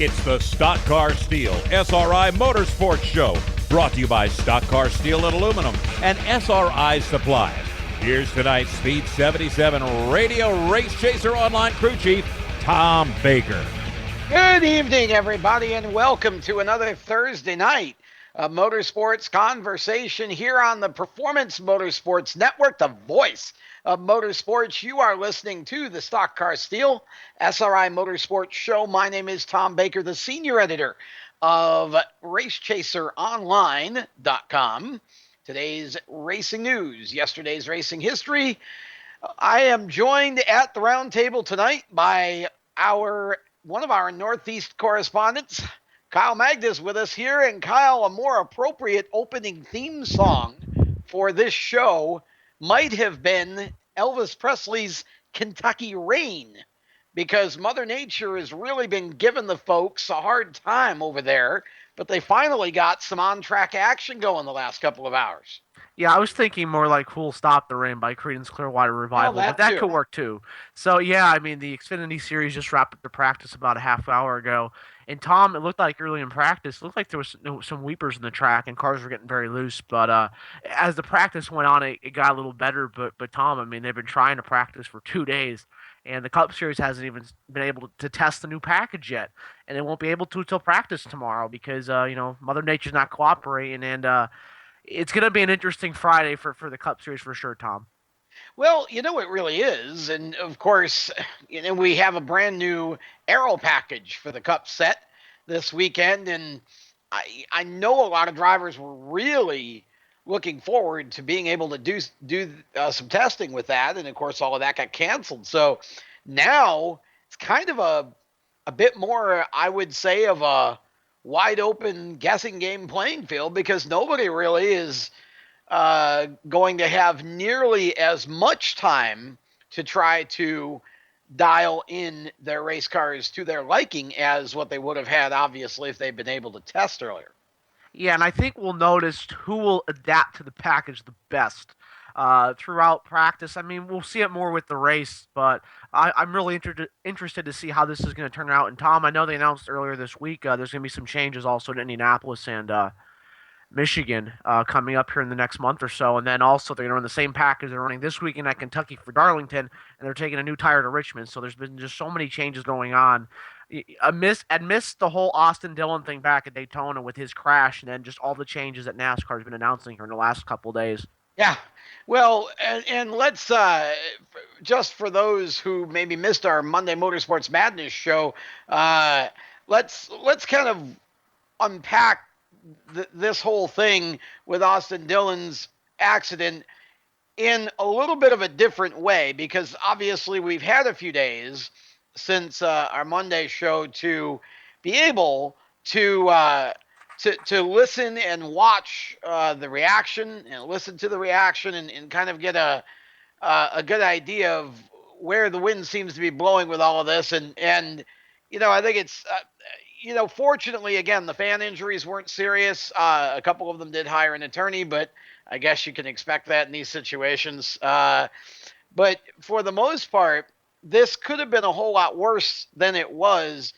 It's the Stock Car Steel SRI Motorsports Show, brought to you by Stock Car Steel and Aluminum and SRI Supplies. Here's tonight's Speed 77 Radio Race Chaser Online Crew Chief, Tom Baker. Good evening, everybody, and welcome to another Thursday night of Motorsports Conversation here on the Performance Motorsports Network, the voice of motorsports. You are listening to the Stock Car Steel SRI Motorsports Show. My name is Tom Baker, the senior editor of RaceChaserOnline.com. Today's racing news, yesterday's racing history. I am joined at the round table tonight by one of our Northeast correspondents, Kyle Magnus, with us here. And Kyle, a more appropriate opening theme song for this show might have been Elvis Presley's Kentucky Rain, because Mother Nature has really been giving the folks a hard time over there, but they finally got some on-track action going the last couple of hours. Yeah, I was thinking more like Who'll Stop the Rain by Creedence Clearwater Revival, but that could work too. So, yeah, I mean, the Xfinity Series just wrapped up the practice about a half hour ago. And, Tom, it looked like early in practice, it looked like there was some weepers in the track and cars were getting very loose. But as the practice went on, it got a little better. But, Tom, I mean, they've been trying to practice for 2 days. And the Cup Series hasn't even been able to test the new package yet. And it won't be able to until practice tomorrow because, Mother Nature's not cooperating. And it's going to be an interesting Friday for the Cup Series for sure, Tom. Well, it really is. And, of course, we have a brand new aero package for the Cup set this weekend. And I know a lot of drivers were really looking forward to being able to do some testing with that. And, of course, all of that got canceled. So now it's kind of a bit more, I would say, of a wide open guessing game playing field, because nobody really is going to have nearly as much time to try to dial in their race cars to their liking as what they would have had, obviously, if they'd been able to test earlier. Yeah, and I think we'll notice who will adapt to the package the best throughout practice. I mean, we'll see it more with the race, but I'm really interested to see how this is going to turn out. And, Tom, I know they announced earlier this week there's going to be some changes also in Indianapolis and Michigan coming up here in the next month or so. And then also they're going to run the same package they're running this weekend at Kentucky for Darlington, and they're taking a new tire to Richmond. So there's been just so many changes going on. I missed the whole Austin Dillon thing back at Daytona with his crash, and then just all the changes that NASCAR has been announcing here in the last couple of days. Yeah. Well, and let's, just for those who maybe missed our Monday Motorsports Madness show, let's kind of unpack this whole thing with Austin Dillon's accident in a little bit of a different way, because obviously we've had a few days since our Monday show to be able to listen and watch the reaction and listen to the reaction and kind of get a good idea of where the wind seems to be blowing with all of this. And I think it's, fortunately, again, the fan injuries weren't serious. A couple of them did hire an attorney, but I guess you can expect that in these situations. But for the most part, this could have been a whole lot worse than it was,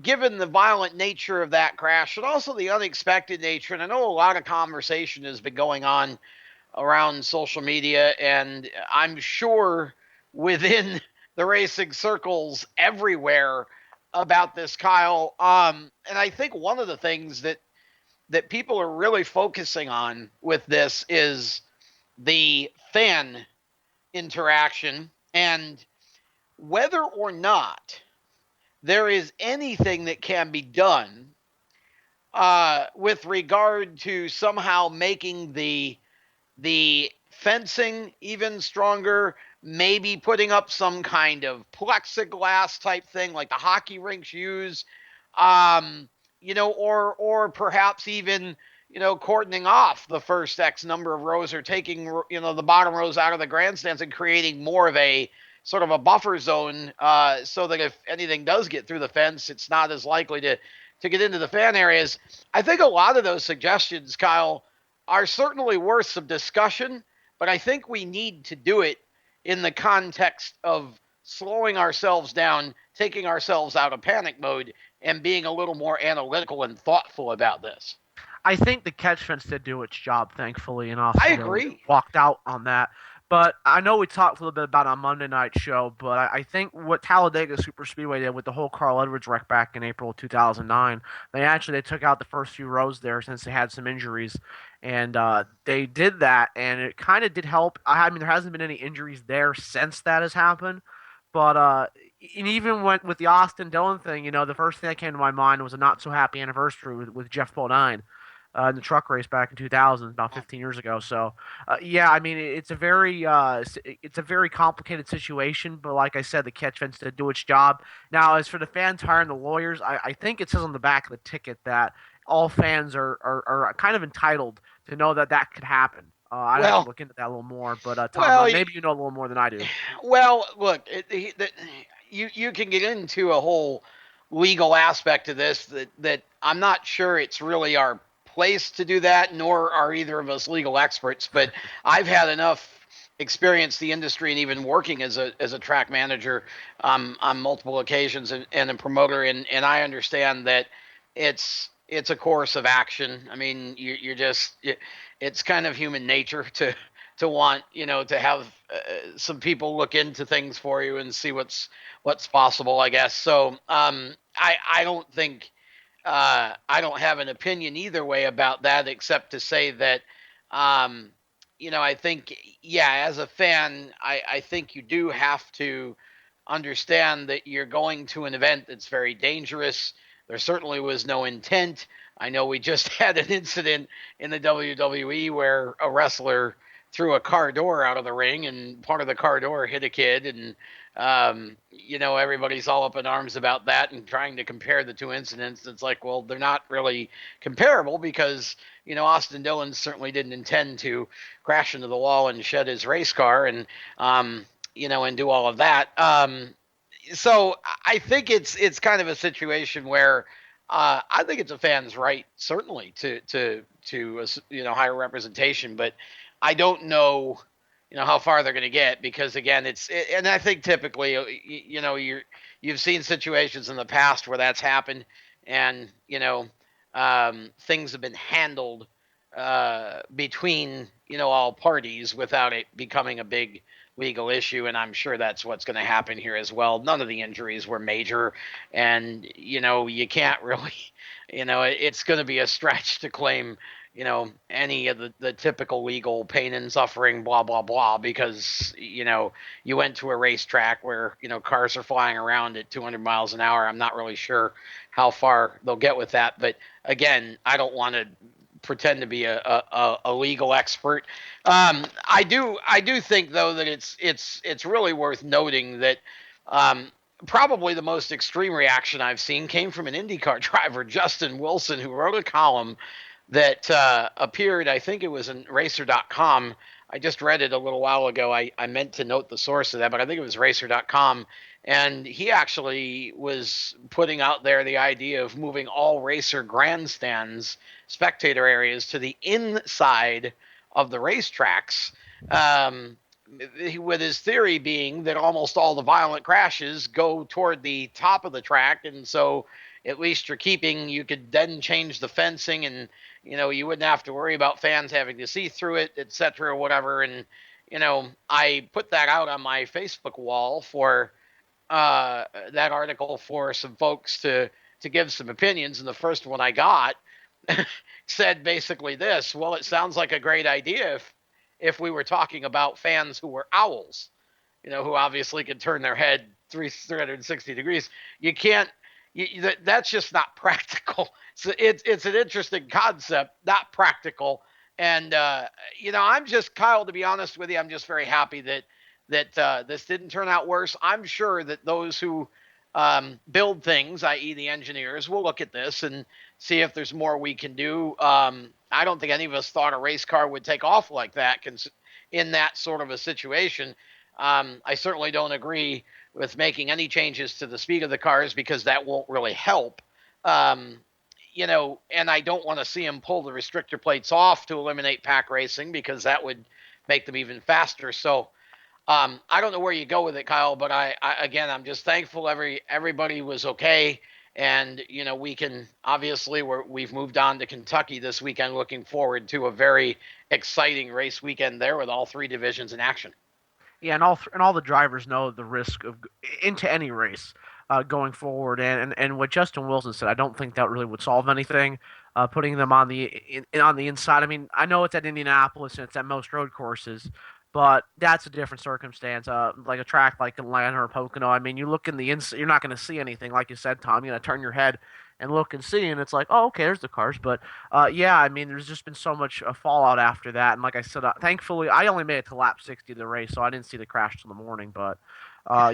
given the violent nature of that crash and also the unexpected nature. And I know a lot of conversation has been going on around social media, and I'm sure within the racing circles everywhere about this, Kyle. And I think one of the things that people are really focusing on with this is the fan interaction, and whether or not there is anything that can be done with regard to somehow making the fencing even stronger, maybe putting up some kind of plexiglass type thing like the hockey rinks use, or perhaps even, cordoning off the first X number of rows, or taking, the bottom rows out of the grandstands and creating more of a sort of a buffer zone, so that if anything does get through the fence, it's not as likely to get into the fan areas. I think a lot of those suggestions, Kyle, are certainly worth some discussion, but I think we need to do it in the context of slowing ourselves down taking ourselves out of panic mode and being a little more analytical and thoughtful about this. I think the catch fence did do its job, thankfully, and I Austin Dillon agree. walked out on that. But I know we talked a little bit about it on Monday night show, but I think what Talladega Superspeedway did with the whole Carl Edwards wreck back in April of 2009, they took out the first few rows there since they had some injuries, and they did that, and it kind of did help. I mean, there hasn't been any injuries there since that has happened, but and even with the Austin Dillon thing, the first thing that came to my mind was a not so happy anniversary with Jeff Bodine in the truck race back in 2000, about 15 years ago. So, yeah, I mean, it's a very complicated situation. But like I said, the catch fence did do its job. Now, as for the fans hiring the lawyers, I think it says on the back of the ticket that all fans are kind of entitled to know that could happen. I'd have to Well, look into that a little more. But Tom, well, maybe you know a little more than I do. well. Look, you can get into a whole legal aspect of this that I'm not sure it's really our place to do that, nor are either of us legal experts. But I've had enough experience the industry and even working as a track manager on multiple occasions and a promoter, and I understand that it's a course of action. I mean, it's kind of human nature to want to have some people look into things for you and see what's possible, I guess. So I don't think I don't have an opinion either way about that, except to say that, um, I think, yeah, as a fan, I think you do have to understand that you're going to an event that's very dangerous. There certainly was no intent. I know we just had an incident in the WWE where a wrestler threw a car door out of the ring and part of the car door hit a kid, and everybody's all up in arms about that and trying to compare the two incidents. It's like, well, they're not really comparable because Austin Dillon certainly didn't intend to crash into the wall and shed his race car and do all of that. So I think it's kind of a situation where I think it's a fan's right, certainly, to higher representation, but I don't know how far they're going to get because again and I think typically you've seen situations in the past where that's happened, and things have been handled between all parties without it becoming a big legal issue, and I'm sure that's what's going to happen here as well. None of the injuries were major, and you can't really it's going to be a stretch to claim any of the typical legal pain and suffering, blah, blah, blah, because, you went to a racetrack where, cars are flying around at 200 miles an hour. I'm not really sure how far they'll get with that. But again, I don't want to pretend to be a legal expert. I do think though that it's really worth noting that probably the most extreme reaction I've seen came from an IndyCar driver, Justin Wilson, who wrote a column that appeared, I think it was in Racer.com. I just read it a little while ago. I meant to note the source of that, but I think it was Racer.com. And he actually was putting out there the idea of moving all racer grandstands, spectator areas, to the inside of the racetracks. With his theory being that almost all the violent crashes go toward the top of the track, and so at least you could then change the fencing, and you wouldn't have to worry about fans having to see through it, etc., or whatever. And I put that out on my Facebook wall for that article for some folks to give some opinions, and the first one I got said basically this: well, it sounds like a great idea if we were talking about fans who were owls, who obviously could turn their head 360 degrees. You can't. That's just not practical. So it's an interesting concept, not practical. And I'm just, Kyle, to be honest with you, I'm just very happy that this didn't turn out worse. I'm sure that those who build things, i.e., the engineers, will look at this and see if there's more we can do. I don't think any of us thought a race car would take off like that in that sort of a situation. I certainly don't agree with making any changes to the speed of the cars because that won't really help. And I don't want to see them pull the restrictor plates off to eliminate pack racing because that would make them even faster. So I don't know where you go with it, Kyle, but again, I'm just thankful everybody was okay. And we can obviously we've moved on to Kentucky this weekend. Looking forward to a very exciting race weekend there with all three divisions in action. Yeah, and all the drivers know the risk of into any race going forward. And what Justin Wilson said, I don't think that really would solve anything. Putting them on on the inside. I mean, I know it's at Indianapolis and it's at most road courses, but that's a different circumstance. Like a track like Atlanta or Pocono. I mean, you look in the inside, you're not going to see anything. Like you said, Tom, you're going to turn your head and look and see, and it's like, oh, okay, there's the cars. But yeah, I mean, there's just been so much fallout after that. And like I said, thankfully, I only made it to lap 60 of the race, so I didn't see the crash till the morning. But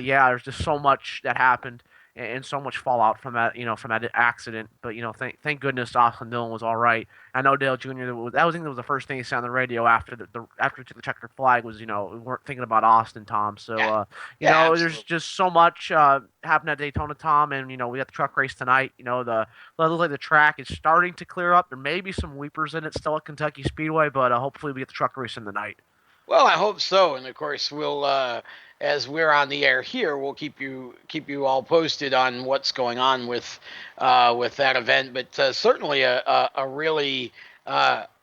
yeah, there's just so much that happened and so much fallout from that, from that accident. But thank goodness Austin Dillon was all right. I know Dale Jr. I think that was the first thing he said on the radio after after he took the checkered flag was, we weren't thinking about Austin, Tom. So there's just so much happened at Daytona, Tom, and we got the truck race tonight. It looks like the track is starting to clear up. There may be some weepers in it still at Kentucky Speedway, but hopefully we get the truck race in the night. Well, I hope so, and of course we'll, as we're on the air here, we'll keep you all posted on what's going on with that event. But certainly a really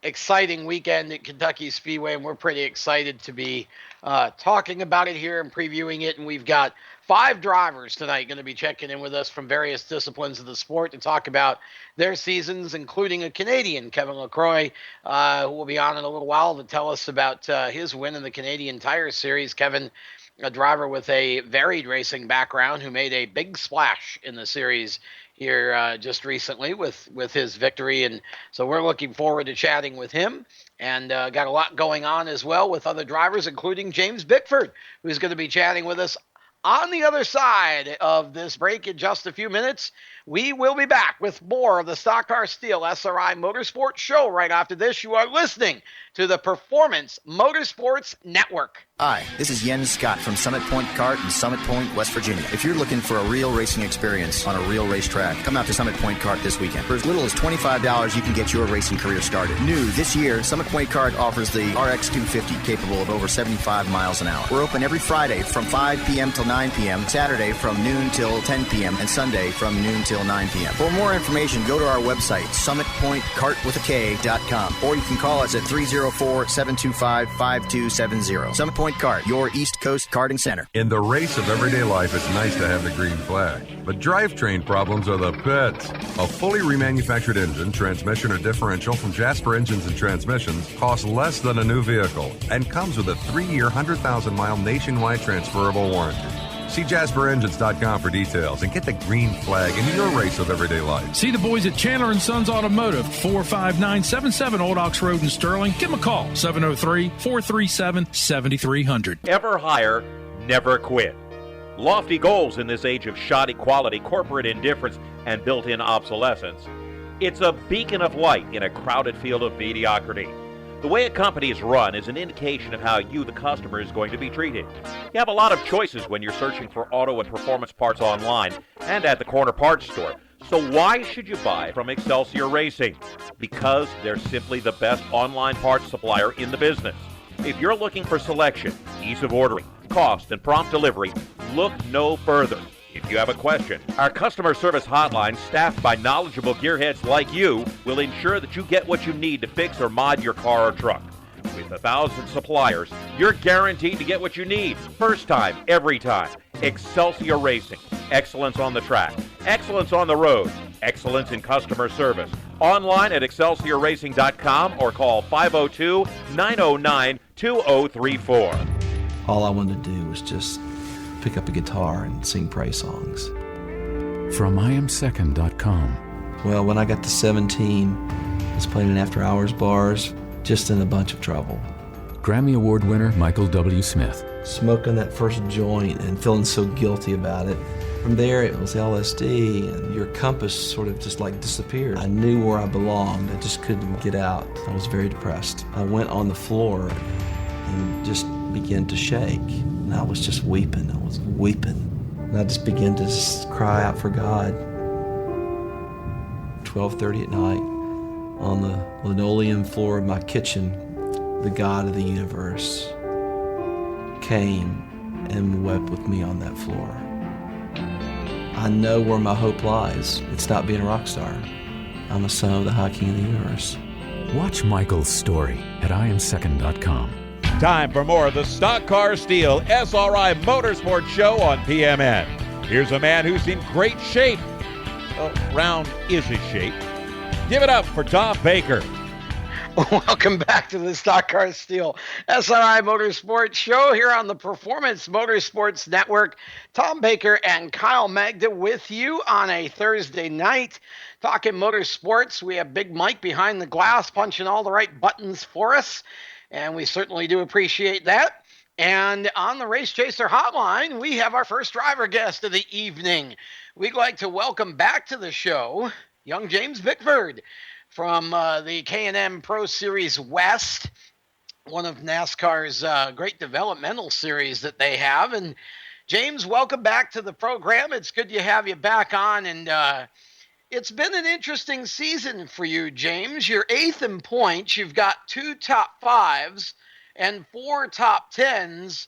exciting weekend at Kentucky Speedway, and we're pretty excited to be talking about it here and previewing it. And we've got 5 drivers tonight going to be checking in with us from various disciplines of the sport to talk about their seasons, including a Canadian, Kevin LaCroix, who will be on in a little while to tell us about his win in the Canadian Tire Series. Kevin, a driver with a varied racing background who made a big splash in the series here just recently with his victory. And so we're looking forward to chatting with him. And got a lot going on as well with other drivers, including James Bickford, who's going to be chatting with us on the other side of this break in just a few minutes. We will be back with more of the Stock Car Steel SRI Motorsports Show right after this. You are listening to the Performance Motorsports Network. Hi, this is Jens Scott from Summit Point Kart in Summit Point, West Virginia. If you're looking for a real racing experience on a real racetrack, come out to Summit Point Kart this weekend. For as little as $25, you can get your racing career started. New this year, Summit Point Kart offers the RX 250 capable of over 75 miles an hour. We're open every Friday from 5 p.m. till 9 p.m., Saturday from noon till 10 p.m., and Sunday from noon till 9 p.m. For more information, go to our website, summitpointkartwithak.com, or you can call us at 304-725-5270. Summit Point Kart, your East Coast karting center. In the race of everyday life, it's nice to have the green flag. But drivetrain problems are the pits. A fully remanufactured engine, transmission, or differential from Jasper Engines and Transmissions costs less than a new vehicle and comes with a 3-year, 100,000-mile nationwide transferable warranty. See JasperEngines.com for details and get the green flag in your race of everyday life. See the boys at Chandler & Sons Automotive, 45977 Old Ox Road in Sterling. Give them a call, 703-437-7300. Ever hire, never quit. Lofty goals in this age of shoddy quality, corporate indifference, and built-in obsolescence. It's a beacon of light in a crowded field of mediocrity. The way a company is run is an indication of how you, the customer, is going to be treated. You have a lot of choices when you're searching for auto and performance parts online and at the corner parts store. So why should you buy from Excelsior Racing? Because they're simply the best online parts supplier in the business. If you're looking for selection, ease of ordering, cost, and prompt delivery, look no further. If you have a question, our customer service hotline, staffed by knowledgeable gearheads like you, will ensure that you get what you need to fix or mod your car or truck. With 1,000 suppliers, you're guaranteed to get what you need. First time, every time. Excelsior Racing. Excellence on the track. Excellence on the road. Excellence in customer service. Online at excelsiorracing.com or call 502-909-2034. All I wanted to do was just pick up a guitar and sing praise songs. From IamSecond.com. Well, when I got to 17, I was playing in after-hours bars, just in a bunch of trouble. Grammy Award winner Michael W. Smith. Smoking that first joint and feeling so guilty about it. From there, it was LSD, and your compass sort of just like disappeared. I knew where I belonged. I just couldn't get out. I was very depressed. I went on the floor and just began to shake. And I was just weeping. I was weeping. And I just began to just cry out for God. 12:30 at night, on the linoleum floor of my kitchen, the God of the universe came and wept with me on that floor. I know where my hope lies. It's not being a rock star. I'm a son of the High King of the universe. Watch Michael's story at IamSecond.com. Time for more of the Stock Car Steel SRI Motorsports Show on PMN. Here's a man who's in great shape. Well, round is his shape. Give it up for Tom Baker. Welcome back to the Stock Car Steel SRI Motorsports Show here on the Performance Motorsports Network. Tom Baker and Kyle Magda with you on a Thursday night talking motorsports. We have Big Mike behind the glass punching all the right buttons for us, and we certainly do appreciate that. And on the Race Chaser Hotline, we have our first driver guest of the evening. We'd like to welcome back to the show young James Bickford from the K&M Pro Series West, one of NASCAR's great developmental series that they have. And James, welcome back to the program. It's good to have you back on. And it's been an interesting season for you, James. You're 8th in points. You've got 2 top 5s and 4 top 10s.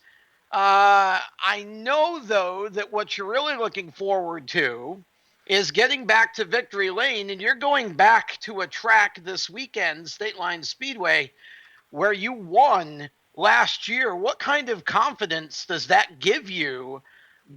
I know, though, that what you're really looking forward to is getting back to Victory Lane, and you're going back to a track this weekend, State Line Speedway, where you won last year. What kind of confidence does that give you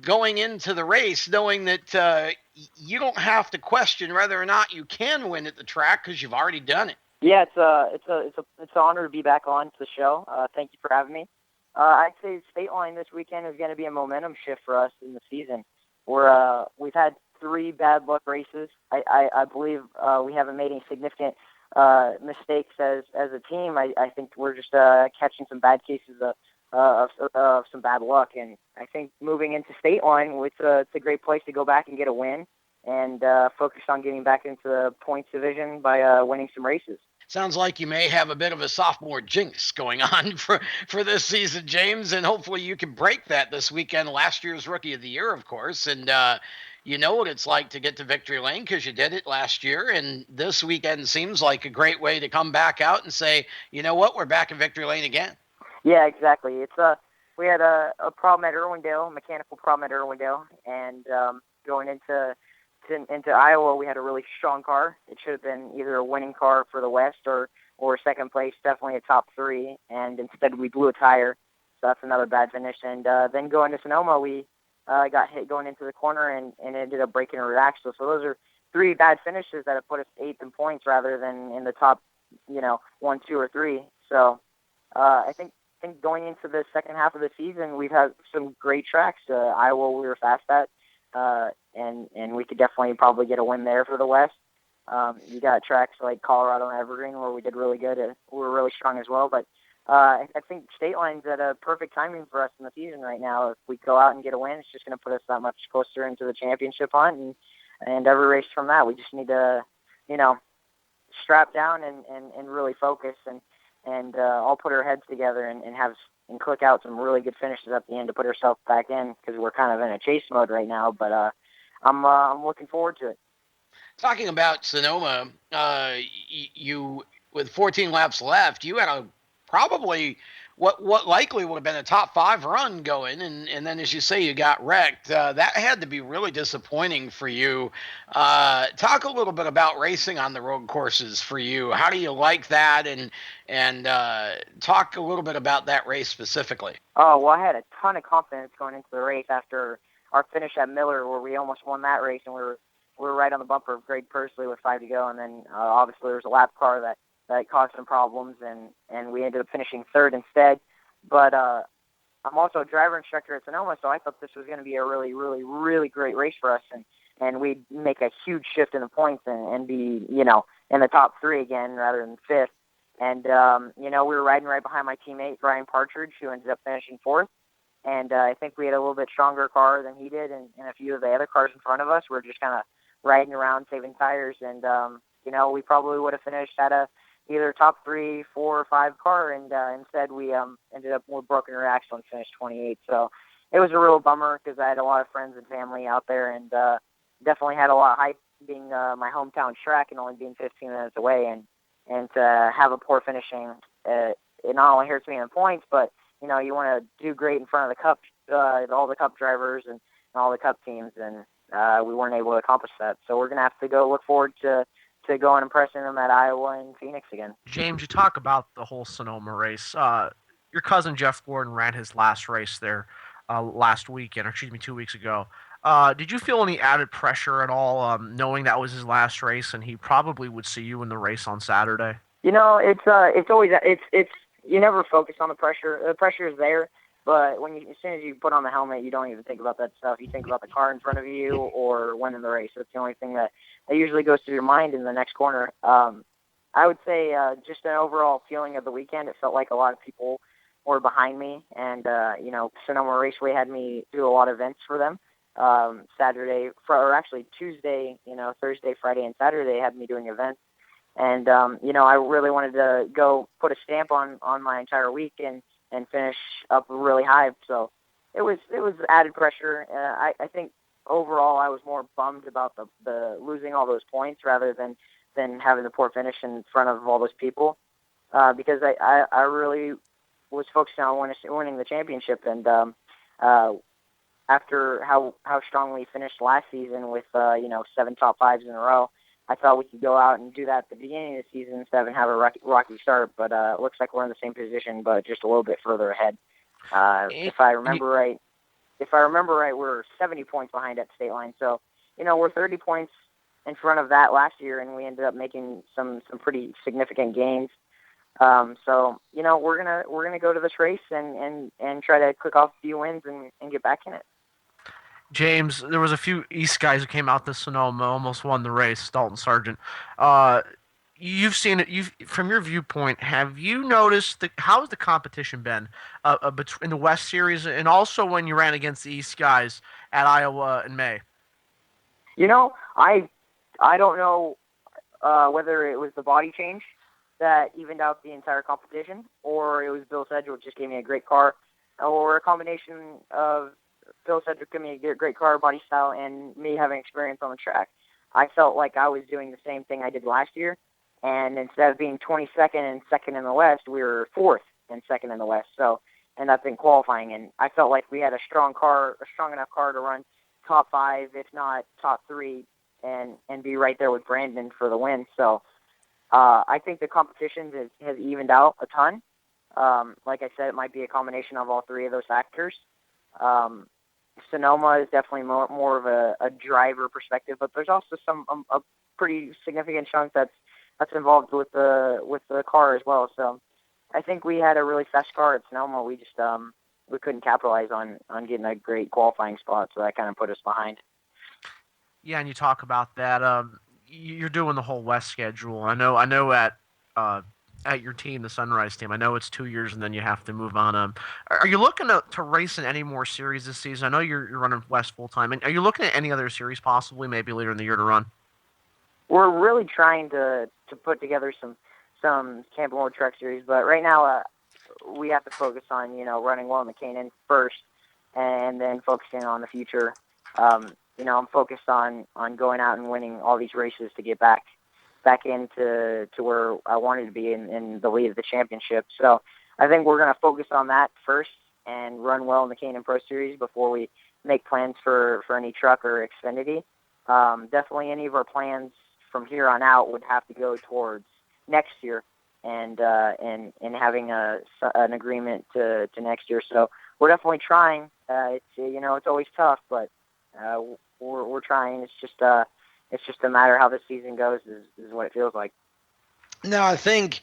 going into the race, knowing that you don't have to question whether or not you can win at the track because you've already done it? Yeah, it's an honor to be back on the show. Thank you for having me. I'd say State Line this weekend is going to be a momentum shift for us in the season. We've had 3 bad luck races. I believe we haven't made any significant mistakes as a team. I think we're just catching some bad cases of some bad luck. And I think moving into State Line, it's a great place to go back and get a win and focus on getting back into the points division by winning some races. Sounds like you may have a bit of a sophomore jinx going on for this season, James, and hopefully you can break that this weekend. Last year's Rookie of the Year, of course, and you know what it's like to get to Victory Lane because you did it last year, and this weekend seems like a great way to come back out and say, you know what, we're back in Victory Lane again. Yeah, exactly. We had a problem at Irwindale, mechanical problem at Irwindale, and going into Iowa, we had a really strong car. It should have been either a winning car for the West or second place, definitely a top 3, and instead we blew a tire, so that's another bad finish. And then going to Sonoma, we got hit going into the corner and ended up breaking a rear axle. So those are 3 bad finishes that have put us 8th in points rather than in the top, 1, 2, or 3. So I think going into the second half of the season, we've had some great tracks. Iowa, we were fast at. And we could definitely probably get a win there for the West. You got tracks like Colorado and Evergreen where we did really good. We were really strong as well. But I think State Line's at a perfect timing for us in the season right now. If we go out and get a win, it's just going to put us that much closer into the championship hunt. And every race from that, we just need to, strap down and really focus and all put our heads together and click out some really good finishes at the end to put ourselves back in because we're kind of in a chase mode right now. But I'm looking forward to it. Talking about Sonoma, you with 14 laps left, you had probably what likely would have been a top 5 run going, and then as you say, you got wrecked. That had to be really disappointing for you. Talk a little bit about racing on the road courses for you. How do you like that, and talk a little bit about that race specifically. Oh, well, I had a ton of confidence going into the race after our finish at Miller, where we almost won that race, and we were right on the bumper of Greg Pursley with 5 to go, and then obviously there was a lap car that caused some problems, and we ended up finishing 3rd instead. But I'm also a driver instructor at Sonoma, so I thought this was going to be a really, really, really great race for us, and we'd make a huge shift in the points and be, in the top 3 again rather than 5th. And, we were riding right behind my teammate, Brian Partridge, who ended up finishing 4th. And I think we had a little bit stronger car than he did, and a few of the other cars in front of us were just kind of riding around saving tires. And, we probably would have finished at either top 3, 4, or 5 car, and instead we ended up with broken rear axle and finished 28. So it was a real bummer because I had a lot of friends and family out there, and definitely had a lot of hype being my hometown track and only being 15 minutes away, and to have a poor finishing, it not only hurts me in points, but you want to do great in front of the Cup, all the Cup drivers and all the Cup teams, and we weren't able to accomplish that. So we're going to have to go look forward to going and pressing them at Iowa and Phoenix again. James, you talk about the whole Sonoma race. Your cousin Jeff Gordon ran his last race there last weekend, or excuse me, 2 weeks ago. Did you feel any added pressure at all, knowing that was his last race and he probably would see you in the race on Saturday? It's always you never focus on the pressure. The pressure is there, but as soon as you put on the helmet, you don't even think about that stuff. You think about the car in front of you or winning the race. That's the only thing that usually goes through your mind in the next corner. I would say just an overall feeling of the weekend. It felt like a lot of people were behind me, and Sonoma Raceway had me do a lot of events for them. Tuesday, Thursday, Friday, and Saturday had me doing events. And, I really wanted to go put a stamp on my entire week and finish up really high. So it was added pressure. I think overall I was more bummed about the losing all those points rather than having the poor finish in front of all those people, because I really was focused on winning the championship. And after how strongly finished last season with 7 top 5s in a row, I thought we could go out and do that at the beginning of the season instead of have a rocky start. But it looks like we're in the same position, but just a little bit further ahead. If I remember right, we're 70 points behind at the state line. So, we're 30 points in front of that last year, and we ended up making some pretty significant gains. So, we're gonna go to this race and try to click off a few wins and get back in it. James, there was a few East guys who came out to Sonoma, almost won the race. Dalton Sargent. You've seen it. From your viewpoint, have you noticed how has the competition been in the West Series, and also when you ran against the East guys at Iowa in May? I don't know whether it was the body change that evened out the entire competition, or it was Bill Sedgwick just gave me a great car, or a combination of Bill Sedgwick giving me a great car, body style, and me having experience on the track. I felt like I was doing the same thing I did last year, and instead of being 22nd and second in the West, we were 4th and second in the West. So, and that's in qualifying, and I felt like we had a strong enough car to run top 5, if not top 3, and be right there with Brandon for the win. So, I think the competition has evened out a ton. Like I said, it might be a combination of all 3 of those factors. Sonoma is definitely more of a driver perspective, but there's also a pretty significant chunk that's involved with the car as well. So I think we had a really fast car at Sonoma. We just we couldn't capitalize on getting a great qualifying spot, so that kind of put us behind. Yeah, and you talk about that. You're doing the whole West schedule. I know at your team, the Sunrise team, I know it's 2 years and then you have to move on. Are you looking to race in any more series this season? I know you're running West full time. And are you looking at any other series possibly, maybe later in the year to run? We're really trying to put together some Camping World Truck Series, but right now we have to focus on running well in the Canaan first, and then focusing on the future. I'm focused on going out and winning all these races to get back into where I wanted to be in the lead of the championship. So I think we're going to focus on that first and run well in the Canaan Pro Series before we make plans for any truck or Xfinity. Definitely any of our plans from here on out would have to go towards next year and having an agreement to next year. So we're definitely trying. It's always tough, but we're trying. It's just a matter of how the season goes is what it feels like. No, I think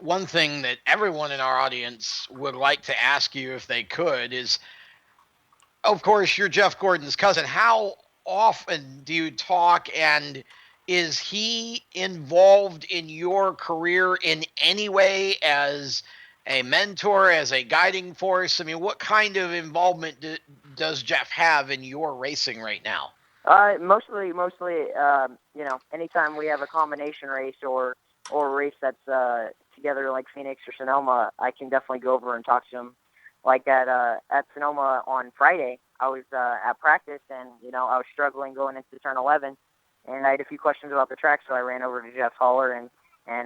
one thing that everyone in our audience would like to ask you if they could is, of course, you're Jeff Gordon's cousin. How often do you talk, and is he involved in your career in any way as a mentor, as a guiding force? I mean, what kind of involvement does Jeff have in your racing right now? Mostly, anytime we have a combination race or a race that's together like Phoenix or Sonoma, I can definitely go over and talk to him. Like at Sonoma on Friday, I was at practice, and I was struggling going into turn 11, and I had a few questions about the track, so I ran over to Jeff Haller and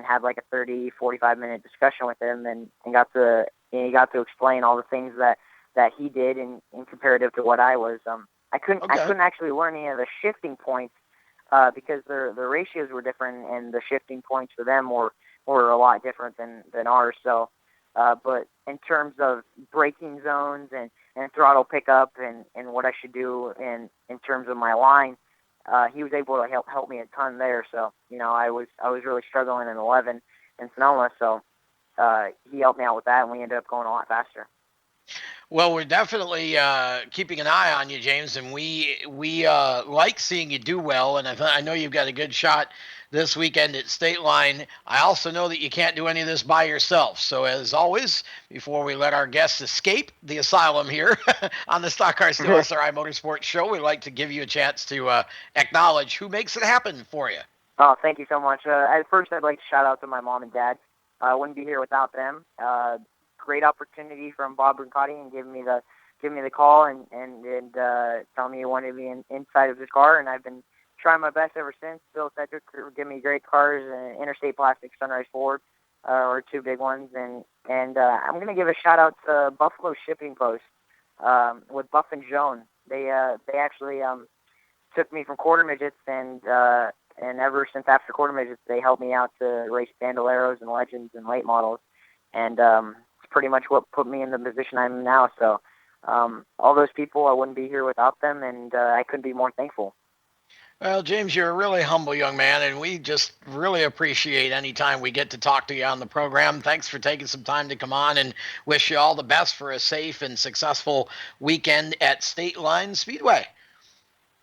had like a 30-45 minute discussion with him, and got to he got to explain all the things that he did in comparative to what I was. I couldn't actually learn any of the shifting points because their ratios were different, and the shifting points for them were a lot different than ours. So, but in terms of braking zones and throttle pickup and what I should do in terms of my line, he was able to help me a ton there. So, I was really struggling in 11 in Sonoma, so he helped me out with that, and we ended up going a lot faster. Well, we're definitely keeping an eye on you, James, and we like seeing you do well. And I know you've got a good shot this weekend at State Line. I also know that you can't do any of this by yourself. So, as always, before we let our guests escape the asylum here on the Stock Car Steel SRI Motorsports Show, we like to give you a chance to acknowledge who makes it happen for you. Oh, thank you so much. At first, I'd like to shout out to my mom and dad. I wouldn't be here without them. Great opportunity from Bob Brincati and giving me the call and telling me he wanted to be inside of his car, and I've been trying my best ever since. Bill Cedric gave me great cars, Interstate Plastics, Sunrise Ford, are two big ones, and I'm going to give a shout out to Buffalo Shipping Post with Buff and Joan. They actually took me from quarter midgets, and ever since after quarter midgets, they helped me out to race Bandoleros and Legends and late models, and pretty much what put me in the position I'm in now. So all those people, I wouldn't be here without them, and I couldn't be more thankful. Well, James, you're a really humble young man, and we just really appreciate any time we get to talk to you on the program. Thanks for taking some time to come on, and wish you all the best for a safe and successful weekend at State Line Speedway.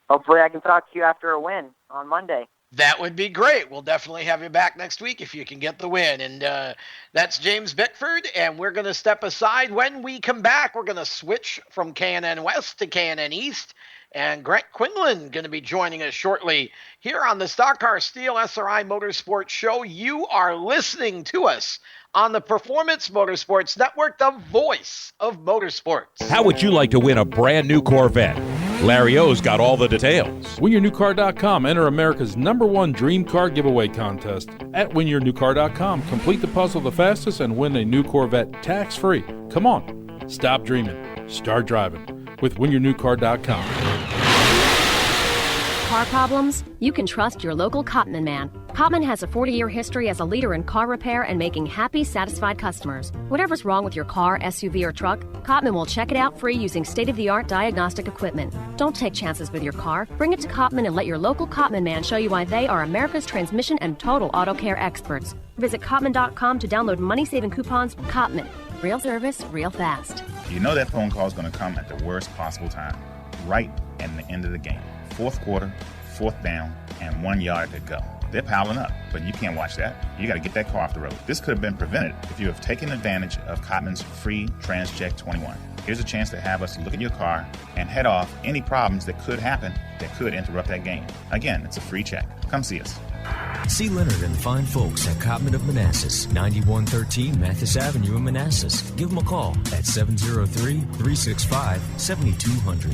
Hopefully I can talk to you after a win on Monday. That would be great. We'll definitely have you back next week if you can get the win. And that's James Bickford, and we're going to step aside. When we come back, we're going to switch from KNN West to KNN East, and Grant Quinlan going to be joining us shortly here on the Stock Car Steel SRI Motorsports Show. You are listening to us on the Performance Motorsports Network, the voice of motorsports. How would you like to win a brand new Corvette? Larry O's got all the details. WinYourNewCar.com. Enter America's #1 dream car giveaway contest. At WinYourNewCar.com, complete the puzzle the fastest and win a new Corvette tax-free. Come on, stop dreaming, start driving with WinYourNewCar.com. Car problems? You can trust your local Cotman man. Cotman has a 40-year history as a leader in car repair and making happy, satisfied customers. Whatever's wrong with your car, SUV, or truck, Cotman will check it out free using state-of-the-art diagnostic equipment. Don't take chances with your car. Bring it to Cotman and let your local Cotman man show you why they are America's transmission and total auto care experts. Visit Cotman.com to download money-saving coupons. Cotman. Real service, real fast. You know that phone call is going to come at the worst possible time, right at the end of the game. Fourth quarter, fourth down, and 1 yard to go. They're piling up, but you can't watch that. You got to get that car off the road. This could have been prevented if you have taken advantage of Cotman's free TransCheck 21. Here's a chance to have us look at your car and head off any problems that could happen that could interrupt that game. Again, it's a free check. Come see us. See Leonard and the fine folks at Cotman of Manassas, 9113 Mathis Avenue in Manassas. Give them a call at 703-365-7200.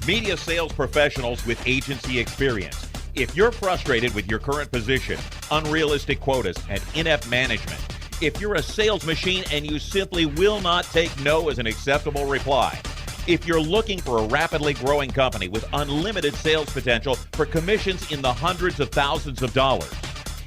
Media sales professionals with agency experience. If you're frustrated with your current position, unrealistic quotas, and inept management, if you're a sales machine and you simply will not take no as an acceptable reply, if you're looking for a rapidly growing company with unlimited sales potential for commissions in the hundreds of thousands of dollars,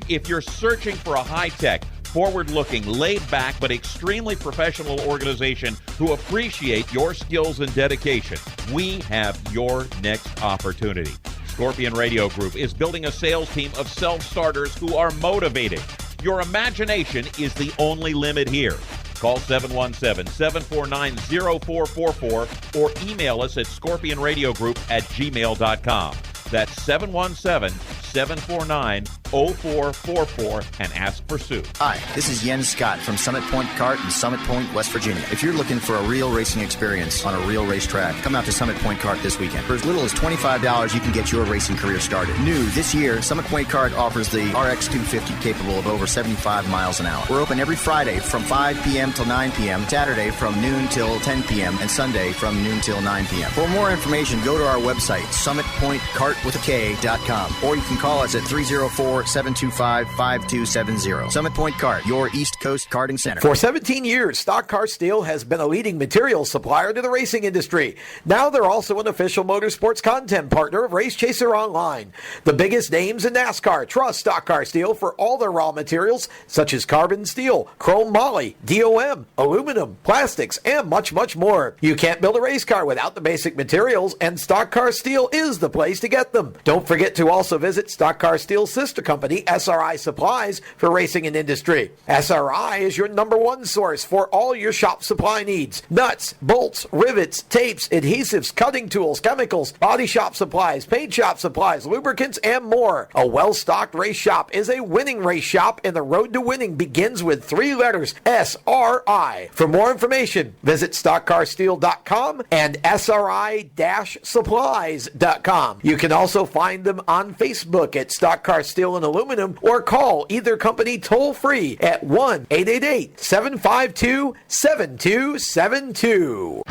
if you're searching for a high-tech, forward-looking, laid-back, but extremely professional organization who appreciate your skills and dedication, we have your next opportunity. Scorpion Radio Group is building a sales team of self-starters who are motivated. Your imagination is the only limit here. Call 717-749-0444 or email us at scorpionradiogroup@gmail.com. That's 717-749-0444 and ask for Sue. Hi, this is Jens Scott from Summit Point Kart in Summit Point, West Virginia. If you're looking for a real racing experience on a real racetrack, come out to Summit Point Kart this weekend. For as little as $25, you can get your racing career started. New this year, Summit Point Kart offers the RX 250 capable of over 75 miles an hour. We're open every Friday from 5 p.m. till 9 p.m., Saturday from noon till 10 p.m., and Sunday from noon till 9 p.m. For more information, go to our website, summitpointkartwithak.com, or you can Call us at 304-725-5270. Summit Point Kart, your East Coast karting center. For 17 years, Stock Car Steel has been a leading materials supplier to the racing industry. Now they're also an official motorsports content partner of Race Chaser Online. The biggest names in NASCAR trust Stock Car Steel for all their raw materials, such as carbon steel, chrome moly, DOM, aluminum, plastics, and much, much more. You can't build a race car without the basic materials, and Stock Car Steel is the place to get them. Don't forget to also visit Stock Car Steel's sister company, SRI Supplies, for racing and industry. SRI is your #1 source for all your shop supply needs. Nuts, bolts, rivets, tapes, adhesives, cutting tools, chemicals, body shop supplies, paint shop supplies, lubricants, and more. A well-stocked race shop is a winning race shop, and the road to winning begins with 3 letters, SRI. For more information, visit stockcarsteel.com and SRI-supplies.com. You can also find them on Facebook at Stock Car Steel and Aluminum, or call either company toll-free at 1-888-752-7272.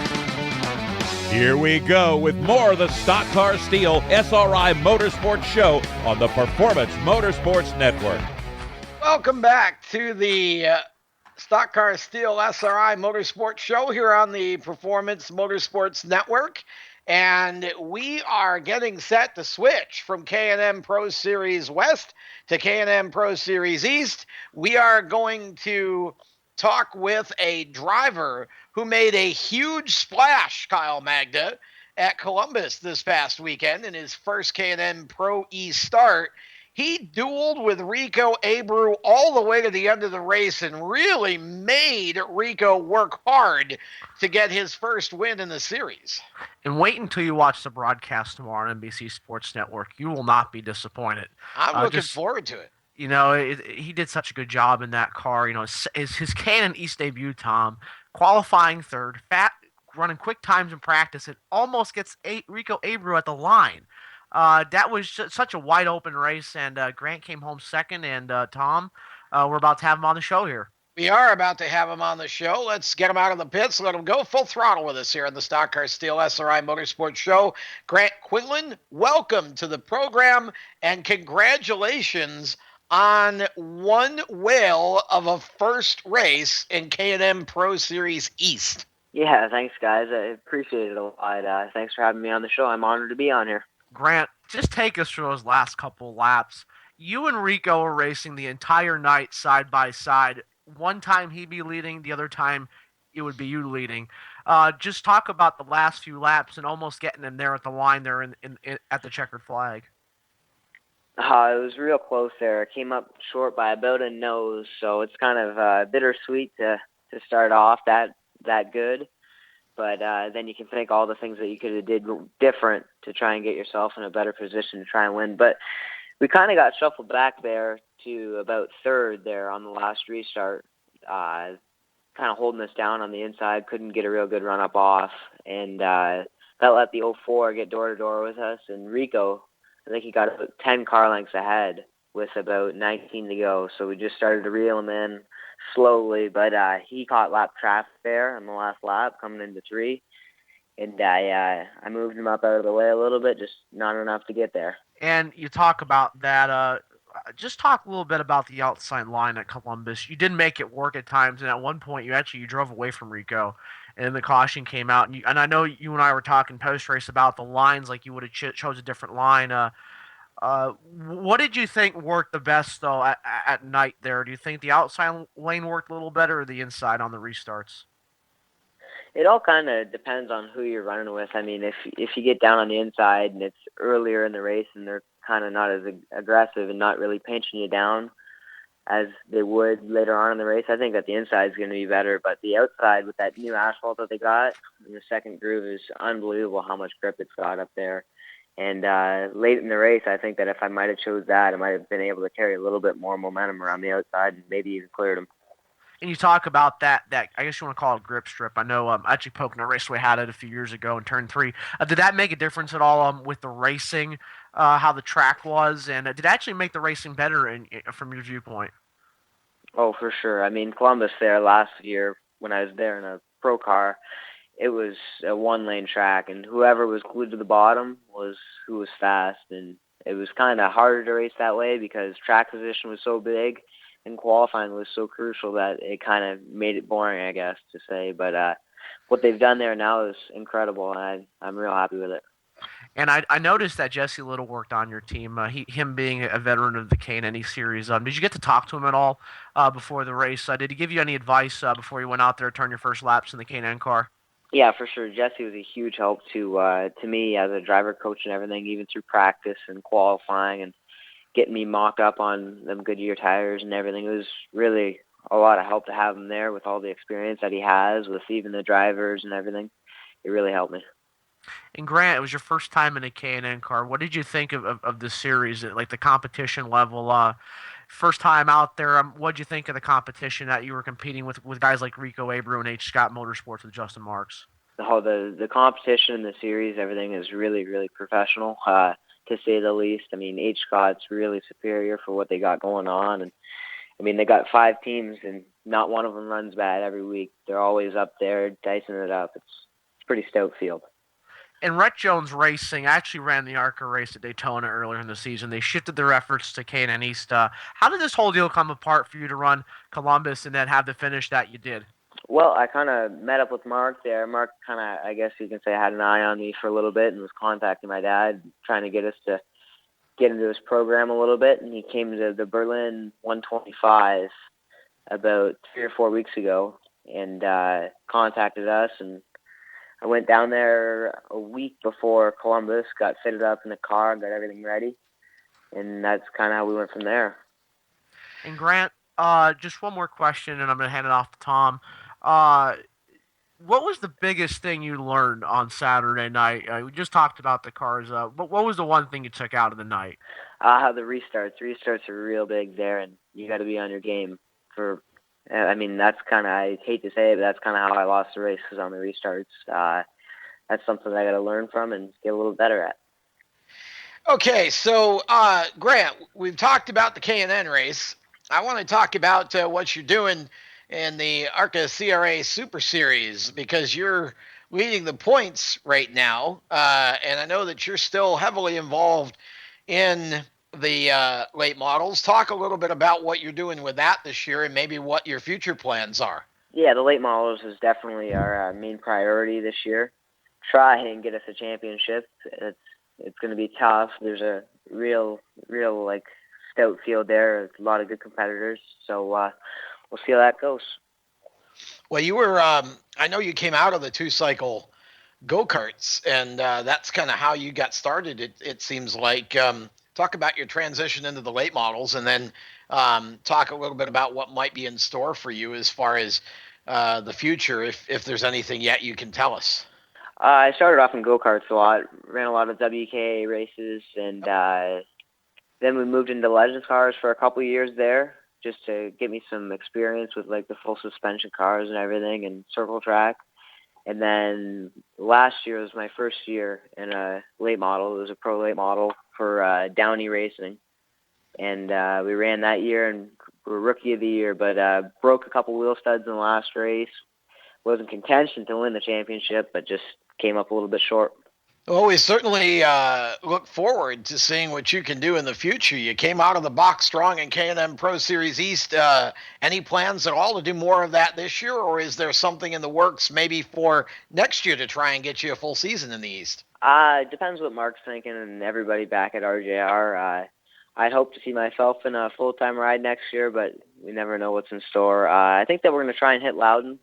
Here we go with more of the Stock Car Steel SRI Motorsports Show on the Performance Motorsports Network. Welcome back to the Stock Car Steel SRI Motorsports Show here on the Performance Motorsports Network. And we are getting set to switch from K&M Pro Series West to K&M Pro Series East. We are going to talk with a driver who made a huge splash, Kyle Magda, at Columbus this past weekend in his first K&M Pro East start. He dueled with Rico Abreu all the way to the end of the race and really made Rico work hard to get his first win in the series. And wait until you watch the broadcast tomorrow on NBC Sports Network. You will not be disappointed. I'm looking forward to it. You know, he did such a good job in that car. You know, his K&N East debut, Tom, qualifying third, running quick times in practice, and almost gets Rico Abreu at the line. That was such a wide open race, and Grant came home second. And Tom, we're about to have him on the show here. We are about to have him on the show. Let's get him out of the pits. Let him go full throttle with us here on the Stock Car Steel SRI Motorsports Show. Grant Quinlan, welcome to the program, and congratulations on one whale of a first race in K&M Pro Series East. Yeah, thanks, guys. I appreciate it a lot. Thanks for having me on the show. I'm honored to be on here. Grant, just take us through those last couple laps. You and Rico were racing the entire night side by side. One time he'd be leading, the other time it would be you leading. Just talk about the last few laps and almost getting him there at the line there at the checkered flag. It was real close there. It came up short by about a nose, so it's kind of bittersweet to start off that good. But then you can think all the things that you could have did different to try and get yourself in a better position to try and win. But we kind of got shuffled back there to about third there on the last restart, kind of holding us down on the inside, couldn't get a real good run-up off. And that let the 04 get door-to-door with us. And Rico, I think he got about 10 car lengths ahead with about 19 to go. So we just started to reel him in slowly, but he caught lap traffic there on the last lap coming into 3. And I moved him up out of the way a little bit, just not enough to get there. And you talk about that. Just talk a little bit about the outside line at Columbus. You did make it work at times, and at one point you drove away from Rico, and the caution came out. And I know you and I were talking post-race about the lines, like you would have chose a different line. What did you think worked the best, though, at night there? Do you think the outside lane worked a little better or the inside on the restarts? It all kind of depends on who you're running with. I mean, if you get down on the inside and it's earlier in the race and they're kind of not as aggressive and not really pinching you down as they would later on in the race, I think that the inside is going to be better. But the outside with that new asphalt that they got in the second groove is unbelievable how much grip it's got up there. And late in the race, I think that if I might have chose that, I might have been able to carry a little bit more momentum around the outside and maybe even cleared them. And you talk about that I guess you want to call it grip strip. I know actually Pocono Raceway had it a few years ago in Turn 3. Did that make a difference at all with the racing, how the track was? And did it actually make the racing better from your viewpoint? Oh, for sure. I mean, Columbus there last year when I was there in a pro car, it was a one-lane track, and whoever was glued to the bottom was who was fast. And it was kind of harder to race that way because track position was so big and qualifying was so crucial that it kind of made it boring, I guess, to say. But what they've done there now is incredible, and I'm real happy with it. And I noticed that Jesse Little worked on your team. Him being a veteran of the K&N Series. Did you get to talk to him at all before the race? Did he give you any advice before you went out there to turn your first laps in the K&N car? Yeah, for sure. Jesse was a huge help to me as a driver coach and everything, even through practice and qualifying and getting me mocked up on them Goodyear tires and everything. It was really a lot of help to have him there with all the experience that he has with even the drivers and everything. It really helped me. And Grant, it was your first time in a K&N car. What did you think of the series, like the competition level? First time out there, what did you think of the competition that you were competing with guys like Rico Abreu and H. Scott Motorsports with Justin Marks? The competition in the series, everything is really, really professional, to say the least. I mean, H. Scott's really superior for what they got going on. And I mean, they got 5 teams, and not one of them runs bad every week. They're always up there, dicing it up. It's a pretty stout field. And Rhett Jones Racing actually ran the ARCA race at Daytona earlier in the season. They shifted their efforts to K&N East. How did this whole deal come apart for you to run Columbus and then have the finish that you did? Well, I kind of met up with Mark there. Mark kind of, I guess you can say, had an eye on me for a little bit and was contacting my dad, trying to get us to get into his program a little bit. And he came to the Berlin 125 about 3 or 4 weeks ago and contacted us, and I went down there a week before Columbus, got fitted up in the car, got everything ready, and that's kind of how we went from there. And Grant, just one more question, and I'm going to hand it off to Tom. What was the biggest thing you learned on Saturday night? We just talked about the cars. But what was the one thing you took out of the night? The restarts. Restarts are real big there, and you got to be on your game for. I mean, that's kind of, I hate to say it, but that's kind of how I lost the race, was on the restarts. That's something that I got to learn from and get a little better at. Okay, so Grant, we've talked about the K&N race. I want to talk about what you're doing in the ARCA CRA Super Series, because you're leading the points right now, and I know that you're still heavily involved in the late models. Talk a little bit about what you're doing with that this year and maybe what your future plans are. Yeah, the late models is definitely our main priority this year. Try and get us a championship. It's going to be tough. There's a real like stout field there. A lot of good competitors. So we'll see how that goes. Well, you were I know you came out of the 2-cycle go-karts, and that's kind of how you got started. It seems like. Talk about your transition into the late models, and then talk a little bit about what might be in store for you as far as the future, if there's anything yet you can tell us. I started off in go-karts a lot, ran a lot of WKA races, and then we moved into Legends cars for a couple of years there, just to get me some experience with like the full suspension cars and everything, and circle track. And then last year was my first year in a late model. It was a pro late model for Downey Racing. And we ran that year and were Rookie of the Year, but broke a couple wheel studs in the last race. Was in contention to win the championship, but just came up a little bit short. Well, we certainly look forward to seeing what you can do in the future. You came out of the box strong in K&N Pro Series East. Any plans at all to do more of that this year, or is there something in the works maybe for next year to try and get you a full season in the East? It depends what Mark's thinking and everybody back at RJR. I'd hope to see myself in a full-time ride next year, but we never know what's in store. I think that we're going to try and hit Loudon.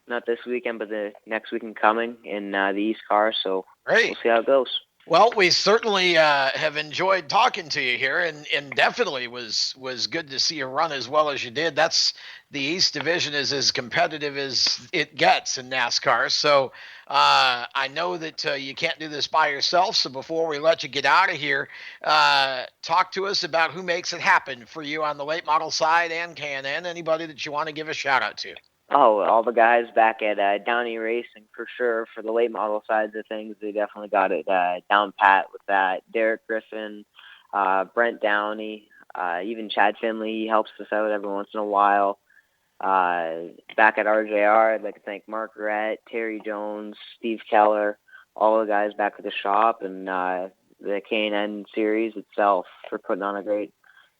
Not this weekend, but the next weekend coming in the East car. So We'll see how it goes. Well, we certainly have enjoyed talking to you here, and definitely was good to see you run as well as you did. That's the East Division is as competitive as it gets in NASCAR. So I know that you can't do this by yourself. So before we let you get out of here, talk to us about who makes it happen for you on the late model side and K&N. Anybody that you want to give a shout out to? Oh, all the guys back at Downey Racing, for sure. For the late model sides of things, they definitely got it down pat with that. Derek Griffin, Brent Downey, even Chad Finley, he helps us out every once in a while. Back at RJR, I'd like to thank Mark Rett, Terry Jones, Steve Keller, all the guys back at the shop, and the K&N series itself for putting on a great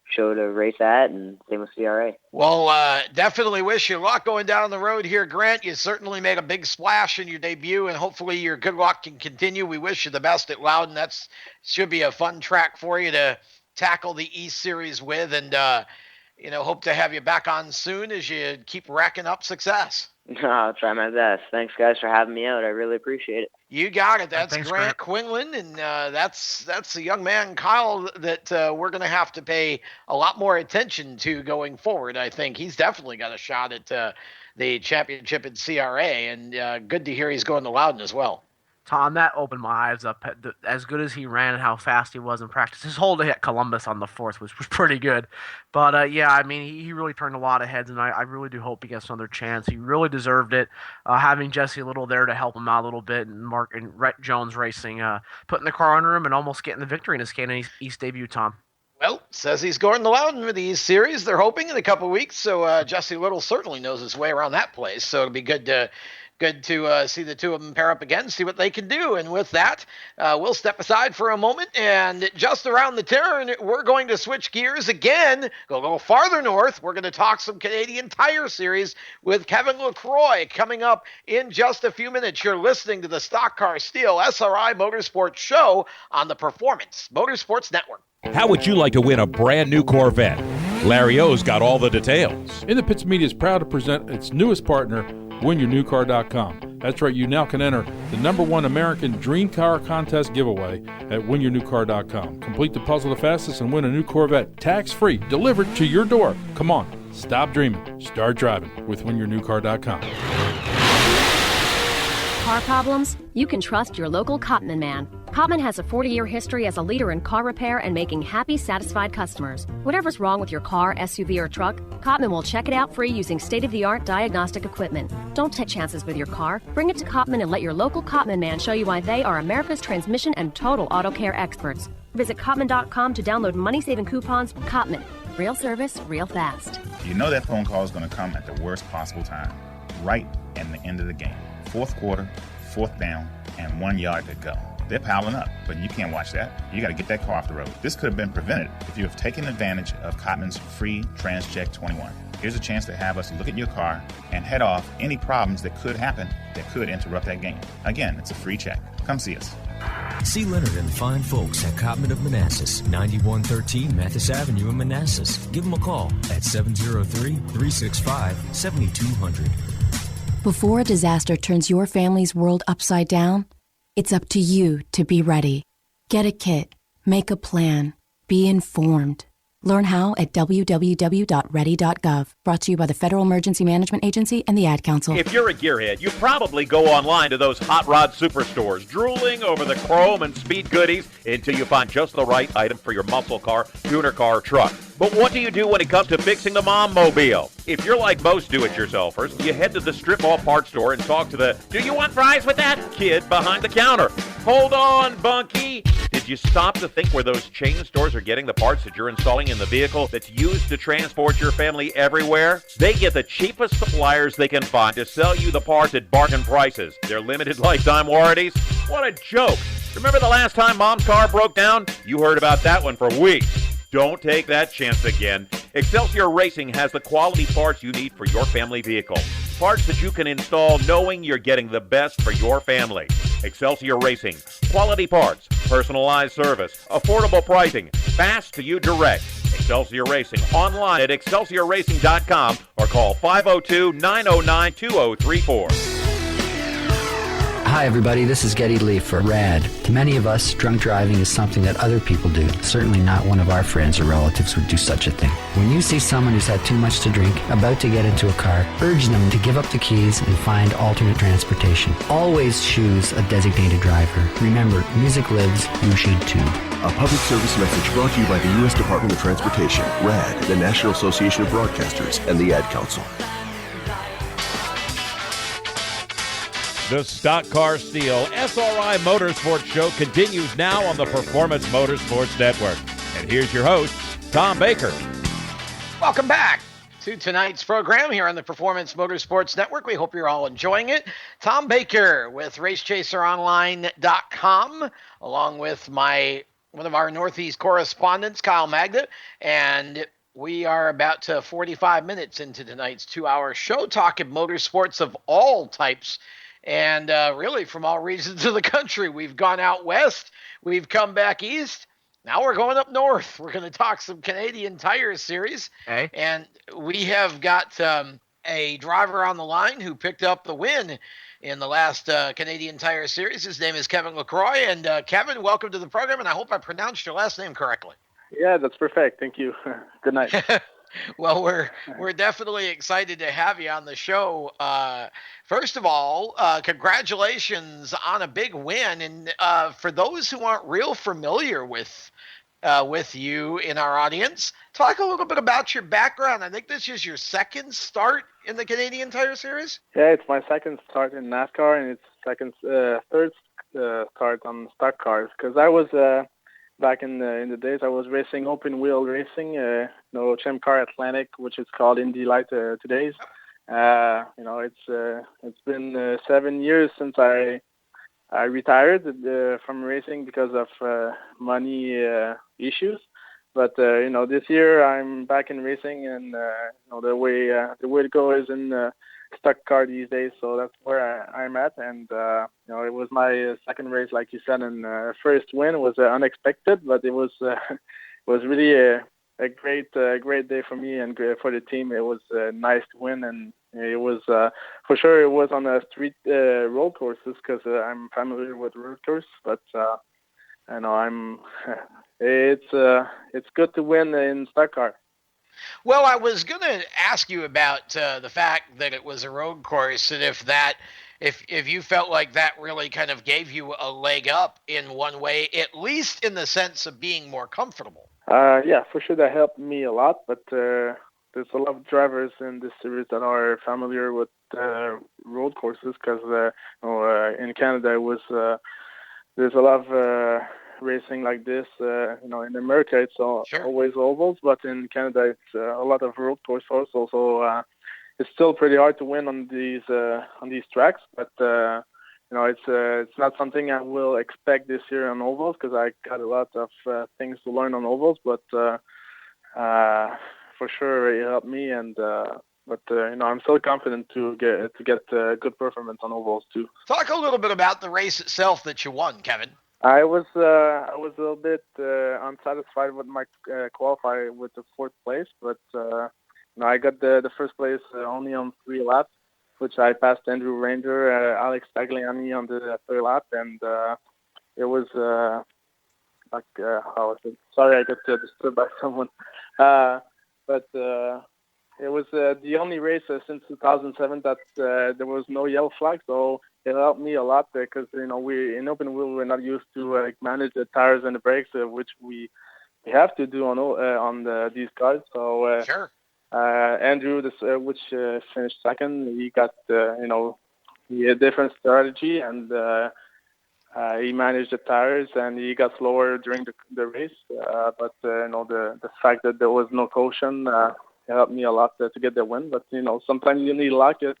show to race at, and same with CRA. Well, definitely wish you luck going down the road here, Grant. You certainly made a big splash in your debut, and hopefully your good luck can continue. We wish you the best at Loudon. That's should be a fun track for you to tackle the East Series with, and hope to have you back on soon as you keep racking up success. I'll try my best. Thanks, guys, for having me out. I really appreciate it. You got it. That's Thanks, Grant Quinlan, and that's the young man, Kyle, that we're going to have to pay a lot more attention to going forward. I think he's definitely got a shot at the championship in CRA, and good to hear he's going to Loudon as well. Tom, that opened my eyes up. As good as he ran and how fast he was in practice, his hold at Columbus on the 4th was pretty good. But, he really turned a lot of heads, and I really do hope he gets another chance. He really deserved it. Having Jesse Little there to help him out a little bit, and Mark and Rhett Jones racing, putting the car under him and almost getting the victory in his K&N East debut, Tom. Well, says he's going to Loudon for the East Series. They're hoping in a couple of weeks, so Jesse Little certainly knows his way around that place. So it'll be good to see the two of them pair up again, see what they can do. And with that, we'll step aside for a moment. And just around the turn, we're going to switch gears again, go a little farther north. We're going to talk some Canadian Tire Series with Kevin LaCroix coming up in just a few minutes. You're listening to the Stock Car Steel SRI Motorsports Show on the Performance Motorsports Network. How would you like to win a brand new Corvette? Larry O's got all the details. In the Pits Media is proud to present its newest partner, WinYourNewCar.com. That's right, you now can enter the #1 American Dream Car Contest giveaway at WinYourNewCar.com. Complete the puzzle the fastest and win a new Corvette tax-free, delivered to your door. Come on, stop dreaming, start driving with WinYourNewCar.com. Car problems? You can trust your local Cotman man. Cotman has a 40-year history as a leader in car repair and making happy, satisfied customers. Whatever's wrong with your car, SUV, or truck, Cotman will check it out free using state-of-the-art diagnostic equipment. Don't take chances with your car. Bring it to Cotman and let your local Cotman man show you why they are America's transmission and total auto care experts. Visit Cotman.com to download money-saving coupons. Cotman. Real service, real fast. You know that phone call is going to come at the worst possible time, right at the end of the game. 4th quarter, 4th down, and 1 yard to go. They're piling up, but you can't watch that. You got to get that car off the road. This could have been prevented if you have taken advantage of Cotman's free TransCheck 21. Here's a chance to have us look at your car and head off any problems that could happen that could interrupt that game. Again, it's a free check. Come see us. See Leonard and the fine folks at Cotman of Manassas, 9113 Mathis Avenue in Manassas. Give them a call at 703-365-7200. Before a disaster turns your family's world upside down, it's up to you to be ready. Get a kit, make a plan, be informed. Learn how at www.ready.gov. Brought to you by the Federal Emergency Management Agency and the Ad Council. If you're a gearhead, you probably go online to those hot rod superstores, drooling over the chrome and speed goodies until you find just the right item for your muscle car, tuner car, or truck. But what do you do when it comes to fixing the mom mobile? If you're like most do-it-yourselfers, you head to the strip mall parts store and talk to the "Do you want fries with that?" kid behind the counter. Hold on, Bunky. Did you stop to think where those chain stores are getting the parts that you're installing in the vehicle that's used to transport your family everywhere? They get the cheapest suppliers they can find to sell you the parts at bargain prices. Their limited lifetime warranties? What a joke. Remember the last time Mom's car broke down? You heard about that one for weeks. Don't take that chance again. Excelsior Racing has the quality parts you need for your family vehicle. Parts that you can install knowing you're getting the best for your family. Excelsior Racing. Quality parts, personalized service, affordable pricing, fast to you direct. Excelsior Racing. Online at excelsiorracing.com or call 502-909-2034. Hi everybody, this is Getty Lee for RAD. To many of us, drunk driving is something that other people do. Certainly not one of our friends or relatives would do such a thing. When you see someone who's had too much to drink, about to get into a car, urge them to give up the keys and find alternate transportation. Always choose a designated driver. Remember, music lives, you should too. A public service message brought to you by the U.S. Department of Transportation, RAD, the National Association of Broadcasters, and the Ad Council. The Stock Car Steel SRI Motorsports Show continues now on the Performance Motorsports Network. And here's your host, Tom Baker. Welcome back to tonight's program here on the Performance Motorsports Network. We hope you're all enjoying it. Tom Baker with RaceChaserOnline.com, along with my one of our Northeast correspondents, Kyle Magda, and we are about 45 minutes into tonight's 2-hour show talking motorsports of all types and really from all regions of the country. We've gone out west, we've come back east, now we're going up north. We're going to talk some Canadian Tire Series, and we have got a driver on the line who picked up the win in the last Canadian Tire Series. His name is Kevin LaCroix. And Kevin, welcome to the program, and I hope I pronounced your last name correctly. Yeah, that's perfect. Thank you. Good night. Well, we're definitely excited to have you on the show. First of all, congratulations on a big win. And for those who aren't real familiar with you in our audience, talk a little bit about your background. I think this is your second start in the Canadian Tire Series. Yeah, it's my second start in NASCAR, and it's third start on stock cars. Because I was back in the days, I was racing open wheel racing, Champ Car Atlantic, which is called Indy Light today. It's been 7 years since I retired from racing because of money issues. But this year I'm back in racing, and the way to go is in stock car these days. So that's where I'm at. And it was my second race, like you said, and first win was unexpected, but it was really a great day for me and for the team. It was nice to win, and it was for sure it was on a street road courses because I'm familiar with road course, but it's good to win in stock car. Well, I was going to ask you about the fact that it was a road course, and if you felt like that really kind of gave you a leg up in one way, at least in the sense of being more comfortable. Yeah, for sure that helped me a lot, but there's a lot of drivers in this series that are familiar with road courses because in Canada there's a lot of racing like this. In America it's always ovals, but in Canada it's a lot of road course also. So it's still pretty hard to win on these tracks, but it's not something I will expect this year on ovals because I got a lot of things to learn on ovals. But for sure it helped me, and I'm still confident to get good performance on ovals too. Talk a little bit about the race itself that you won, Kevin. I was a little bit unsatisfied with my qualify with the fourth place, but I got the first place only on 3 laps, which I passed Andrew Ranger, Alex Tagliani on the third lap, and it was how was it? Sorry, I got disturbed by someone, but it was the only race since 2007 that there was no yellow flag, so it helped me a lot because we in open wheel we're not used to manage the tires and the brakes, which we have to do on these cars. So sure. Andrew, which finished second, he got he had a different strategy, and he managed the tires and he got slower during the race. But the fact that there was no caution helped me a lot to get the win. But sometimes you need luck to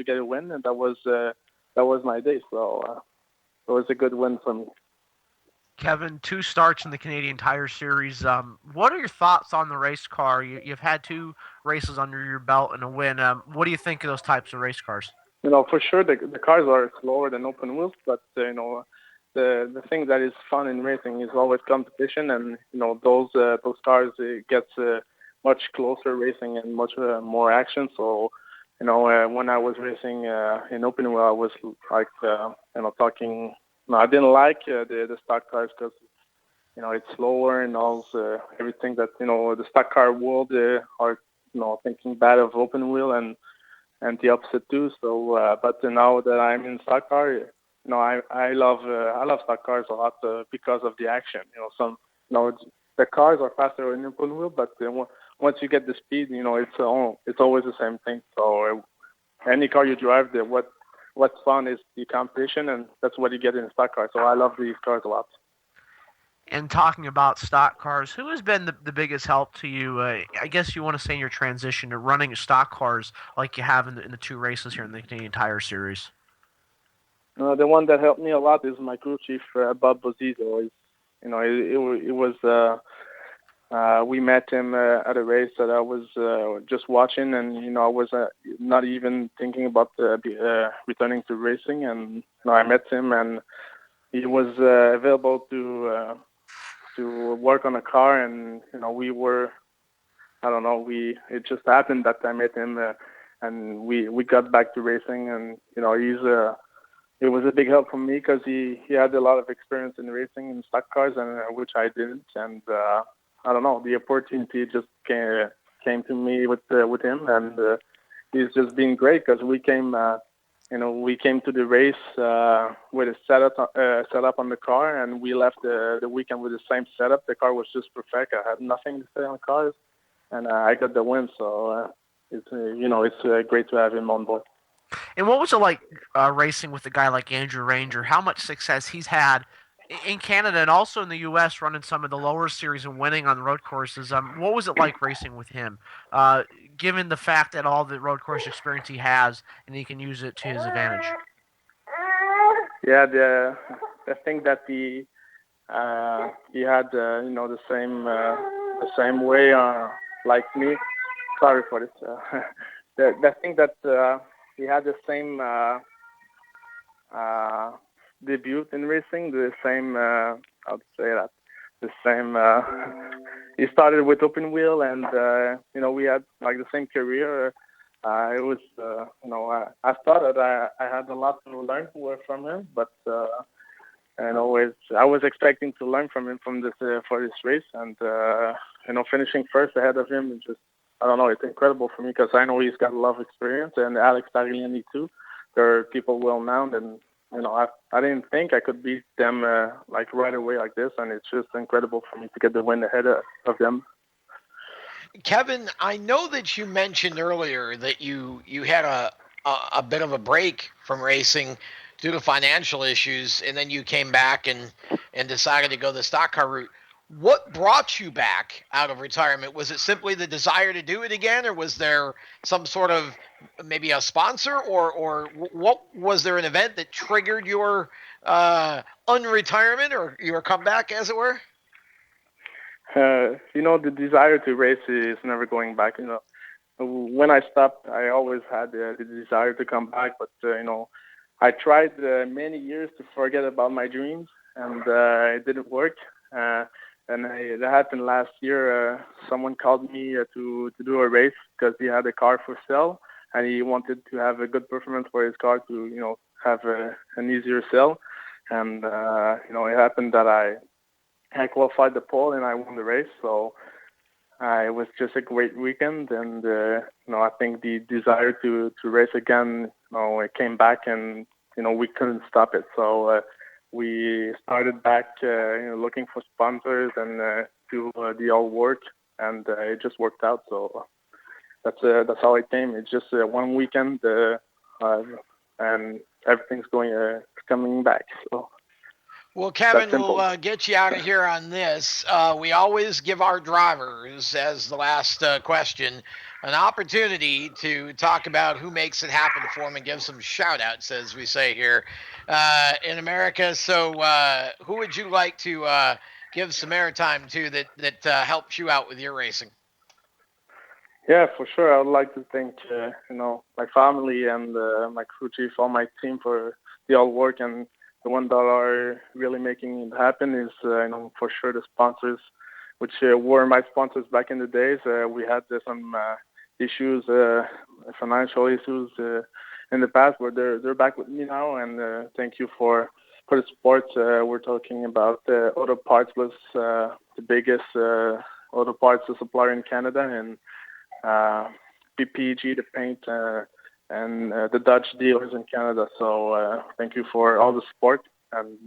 get a win, and that was my day. So it was a good win for me. Kevin, 2 starts in the Canadian Tire Series. What are your thoughts on the race car? You've had 2 races under your belt and a win. What do you think of those types of race cars? For sure the cars are slower than open wheels, but the thing that is fun in racing is always competition, and those cars it gets much closer racing and much more action. So when I was racing in open wheel, I was like talking. No, I didn't like the stock cars because it's slower and also everything that the stock car world are thinking bad of open wheel and the opposite too. So but now that I'm in stock car, I love stock cars a lot because of the action. The cars are faster in open wheel, but once you get the speed, it's always the same thing. So any car you drive, what's fun is the competition, and that's what you get in a stock car. So I love these cars a lot. And talking about stock cars, who has been the biggest help to you? I guess you want to say in your transition to running stock cars like you have in the 2 races here in the Canadian Tire Series. The one that helped me a lot is my crew chief, Bob Bozizzo. it was. We met him at a race that I was just watching, and I was not even thinking about returning to racing. And I met him, and he was available to work on a car, and we were. I don't know. It just happened that I met him, and we got back to racing, and it was a big help for me because he had a lot of experience in racing in stock cars, and which I didn't, and I don't know, the opportunity just came to me with him, and he's just been great because we came to the race with a setup on the car, and we left the weekend with the same setup. The car was just perfect. I had nothing to say on the cars, and I got the win. So it's great to have him on board. And what was it like racing with a guy like Andrew Ranger? How much success he's had in Canada and also in the U.S. running some of the lower series and winning on road courses? What was it like racing with him, given the fact that all the road course experience he has and he can use it to his advantage? Yeah, the thing that he had the same way like me. Sorry for this. The thing that he had the same debut in racing, the same how to say that, the same. He started with open wheel, and we had like the same career. It was I thought that I had a lot to learn from him, but I was expecting to learn from him for this race, and finishing first ahead of him is just, I don't know, it's incredible for me because I know he's got a lot of experience, and Alex Tagliani too. They're people well known, and I didn't think I could beat them like right away like this, and it's just incredible for me to get the win ahead of them. Kevin, I know that you mentioned earlier that you had a bit of a break from racing due to financial issues, and then you came back and decided to go the stock car route. What brought you back out of retirement? Was it simply the desire to do it again, or was there some sort of maybe a sponsor, or what was there an event that triggered your unretirement or your comeback, as it were? The desire to race is never going back. When I stopped, I always had the desire to come back, but I tried many years to forget about my dreams, and it didn't work. And that happened last year. Someone called me to do a race because he had a car for sale, and he wanted to have a good performance for his car to have an easier sale. And it happened that I qualified the pole and I won the race. So it was just a great weekend, and I think the desire to race again, it came back, and we couldn't stop it. So we started back looking for sponsors and do the all work, and it just worked out. So that's how it came. It's just one weekend, and everything's coming back. So. Well, Kevin, we'll get you out of here on this. We always give our drivers, as the last question, an opportunity to talk about who makes it happen for them and give some shout-outs, as we say here in America. So who would you like to give some airtime to that helps you out with your racing? Yeah, for sure. I would like to thank, my family and my crew chief, all my team for the all work, and the one that are really making it happen is, for sure the sponsors, which were my sponsors back in the days. We had some issues, financial issues in the past, but they're back with me now. And thank you for the support. We're talking about Auto Parts was the biggest auto parts supplier in Canada, and PPG, the paint. And the Dutch dealers in Canada. So thank you for all the support, and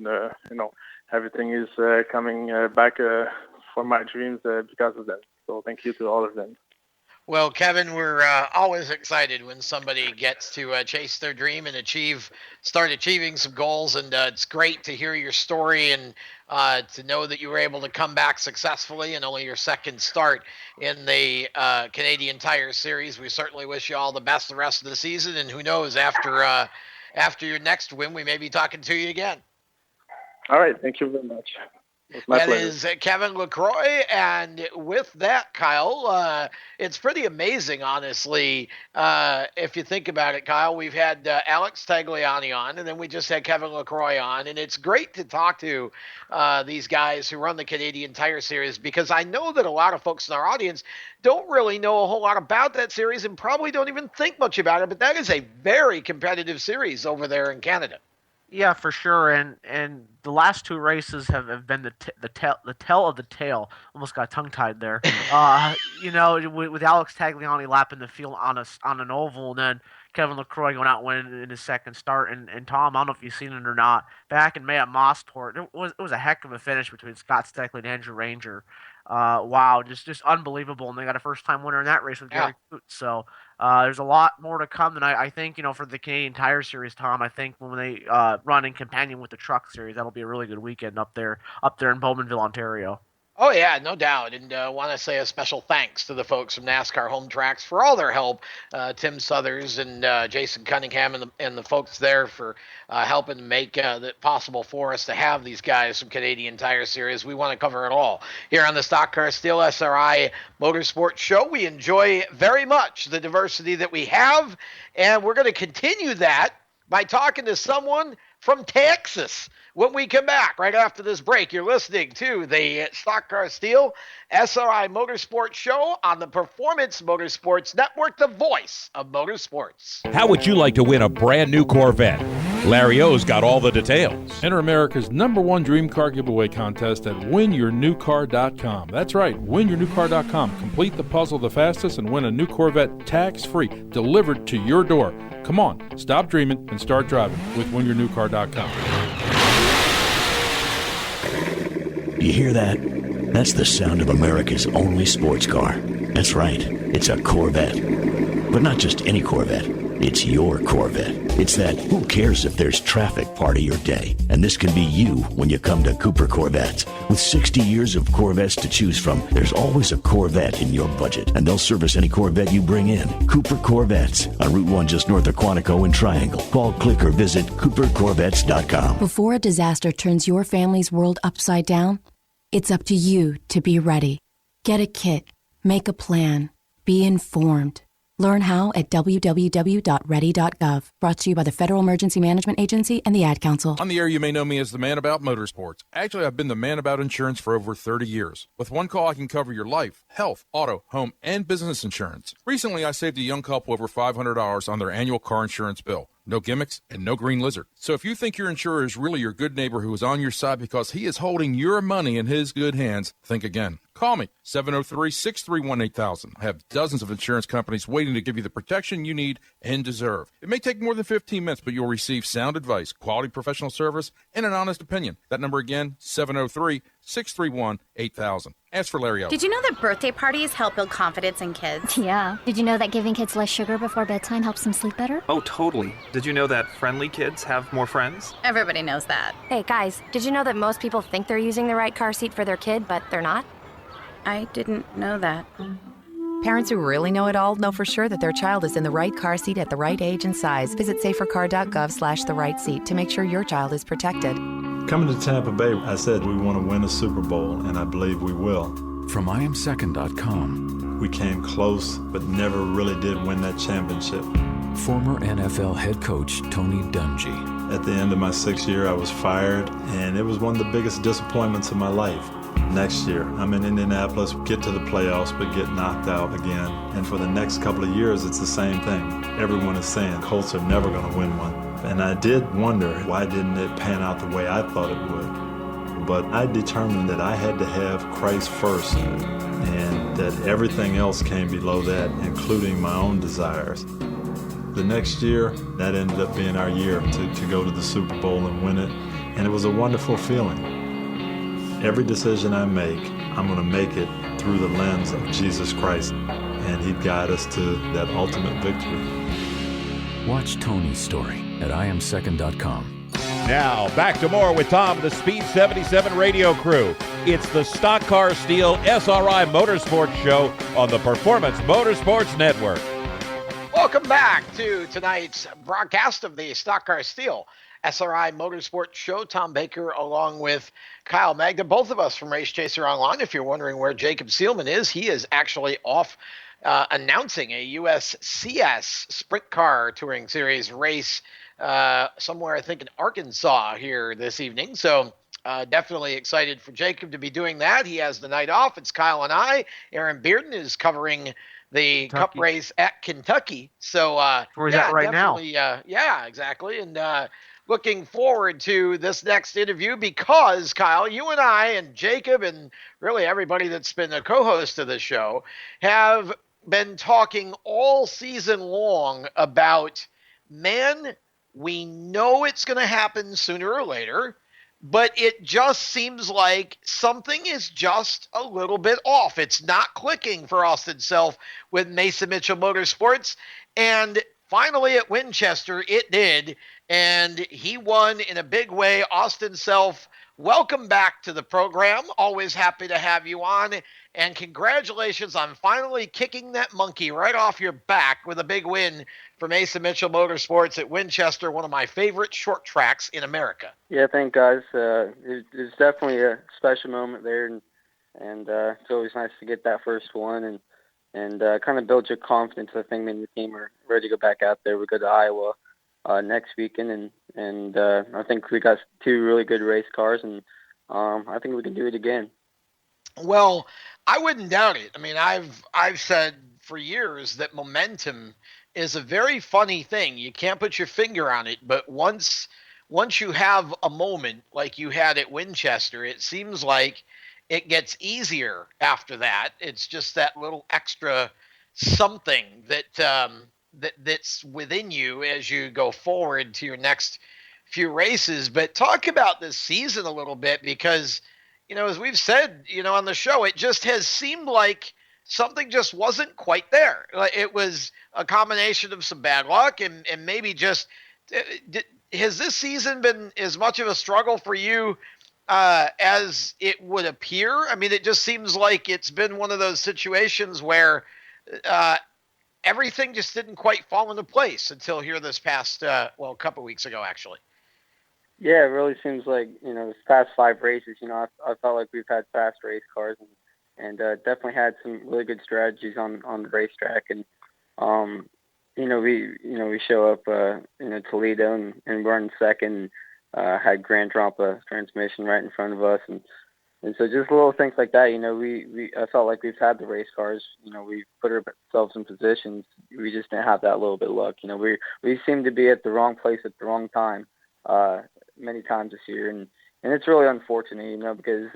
everything is coming back for my dreams because of them. So thank you to all of them. Well, Kevin, we're always excited when somebody gets to chase their dream and start achieving some goals. And it's great to hear your story and to know that you were able to come back successfully in only your second start in the Canadian Tire Series. We certainly wish you all the best the rest of the season. And who knows, after your next win, we may be talking to you again. All right. Thank you very much. That is Kevin LaCroix. And with that, Kyle, it's pretty amazing, honestly, if you think about it, Kyle. We've had Alex Tagliani on, and then we just had Kevin LaCroix on. And it's great to talk to these guys who run the Canadian Tire Series, because I know that a lot of folks in our audience don't really know a whole lot about that series and probably don't even think much about it. But that is a very competitive series over there in Canada. Yeah, for sure. And the last two races have been the tell of the tale. Almost got tongue tied there. With Alex Tagliani lapping the field on an oval, and then Kevin LaCroix going out winning in his second start. And Tom, I don't know if you've seen it or not. Back in May at Mosport, it was a heck of a finish between Scott Steckley and Andrew Ranger. Wow, just unbelievable. And they got a first time winner in that race with Gary Coote. So there's a lot more to come. And I think, for the Canadian Tire Series, Tom, I think when they run in companion with the Truck Series, that'll be a really good weekend up there in Bowmanville, Ontario. Oh, yeah, no doubt. And I want to say a special thanks to the folks from NASCAR Home Tracks for all their help. Tim Southers and Jason Cunningham and the folks there for helping make it possible for us to have these guys from Canadian Tire Series. We want to cover it all here on the Stock Car Steel SRI Motorsports Show. We enjoy very much the diversity that we have, and we're going to continue that by talking to someone from Texas. When we come back right after this break, you're listening to the Stock Car Steel SRI Motorsports Show on the Performance Motorsports Network, the voice of motorsports. How would you like to win a brand new Corvette? Larry O's got all the details. Enter America's #1 dream car giveaway contest at winyournewcar.com. That's right, winyournewcar.com. Complete the puzzle the fastest and win a new Corvette tax-free, delivered to your door. Come on, stop dreaming and start driving with winyournewcar.com. You hear that? That's the sound of America's only sports car. That's right, it's a Corvette. But not just any Corvette. It's your Corvette. It's that who cares if there's traffic part of your day. And this can be you when you come to Cooper Corvettes. With 60 years of Corvettes to choose from, there's always a Corvette in your budget. And they'll service any Corvette you bring in. Cooper Corvettes on Route 1 just north of Quantico and Triangle. Call, click, or visit CooperCorvettes.com. Before a disaster turns your family's world upside down, it's up to you to be ready. Get a kit. Make a plan. Be informed. Learn how at www.ready.gov. Brought to you by the Federal Emergency Management Agency and the Ad Council. On the air, you may know me as the man about motorsports. Actually, I've been the man about insurance for over 30 years. With one call, I can cover your life, health, auto, home, and business insurance. Recently, I saved a young couple over $500 on their annual car insurance bill. No gimmicks and no green lizard. So if you think your insurer is really your good neighbor who is on your side because he is holding your money in his good hands, think again. Call me, 703-631-8000. I have dozens of insurance companies waiting to give you the protection you need and deserve. It may take more than 15 minutes, but you'll receive sound advice, quality professional service, and an honest opinion. That number again, 703-631-8000. Ask for Larry O. Did you know that birthday parties help build confidence in kids? Yeah. Did you know that giving kids less sugar before bedtime helps them sleep better? Oh, totally. Did you know that friendly kids have more friends? Everybody knows that. Hey, guys, did you know that most people think they're using the right car seat for their kid, but they're not? I didn't know that. Parents who really know it all know for sure that their child is in the right car seat at the right age and size. Visit safercar.gov/the-right-seat to make sure your child is protected. Coming to Tampa Bay, I said we want to win a Super Bowl, and I believe we will. From IamSecond.com. We came close, but never really did win that championship. Former NFL head coach Tony Dungy. At the end of my 6th year, I was fired, and it was one of the biggest disappointments of my life. Next year, I'm in Indianapolis, get to the playoffs, but get knocked out again. And for the next couple of years, it's the same thing. Everyone is saying Colts are never going to win one. And I did wonder, why didn't it pan out the way I thought it would? But I determined that I had to have Christ first, and that everything else came below that, including my own desires. The next year, that ended up being our year to go to the Super Bowl and win it, and it was a wonderful feeling. Every decision I make, I'm going to make it through the lens of Jesus Christ, and He'd guide us to that ultimate victory. Watch Tony's story at IamSecond.com. Now, back to more with Tom, the Speed 77 radio crew. It's the Stock Car Steel SRI Motorsports Show on the Performance Motorsports Network. Welcome back to tonight's broadcast of the Stock Car Steel SRI Motorsports Show. Tom Baker along with Kyle Magda, both of us from Race Chaser Online. If you're wondering where Jacob Seelman is, he is actually off announcing a USCS Sprint Car Touring Series race somewhere, I think, in Arkansas here this evening. So definitely excited for Jacob to be doing that. He has the night off. It's Kyle and I. Aaron Bearden is covering the Cup race at Kentucky. So where he's at right now. Yeah, exactly. And looking forward to this next interview because, Kyle, you and I and Jacob and really everybody that's been a co-host of the show have been talking all season long about, man, we know it's going to happen sooner or later, but it just seems like something is just a little bit off. It's not clicking for Austin Self with Mason Mitchell Motorsports. And finally at Winchester, it did. And he won in a big way. Austin Self, welcome back to the program. Always happy to have you on. And congratulations on finally kicking that monkey right off your back with a big win for Mason Mitchell Motorsports at Winchester, one of my favorite short tracks in America. Yeah, thanks, guys. It's definitely a special moment there, and it's always nice to get that first one and kind of build your confidence. I think me and the team are ready to go back out there. We go to Iowa next weekend, and I think we got two really good race cars, and I think we can do it again. Well, I wouldn't doubt it. I mean, I've said for years that momentum is a very funny thing. You can't put your finger on it, but once you have a moment like you had at Winchester, it seems like it gets easier after that. It's just that little extra something that's within you as you go forward to your next few races. But talk about this season a little bit because, as we've said, on the show, it just has seemed like something just wasn't quite there. It was a combination of some bad luck and maybe just has this season been as much of a struggle for you as it would appear? I mean, it just seems like it's been one of those situations where everything just didn't quite fall into place until here this past, a couple weeks ago, actually. Yeah, it really seems like, this past 5 races, I felt like we've had fast race cars and definitely had some really good strategies on the racetrack. And, we show up, Toledo and run second, had Grand Trompa transmission right in front of us. And so just little things like that, I felt like we've had the race cars, we put ourselves in positions. We just didn't have that little bit of luck. We seem to be at the wrong place at the wrong time, many times this year. And it's really unfortunate, because,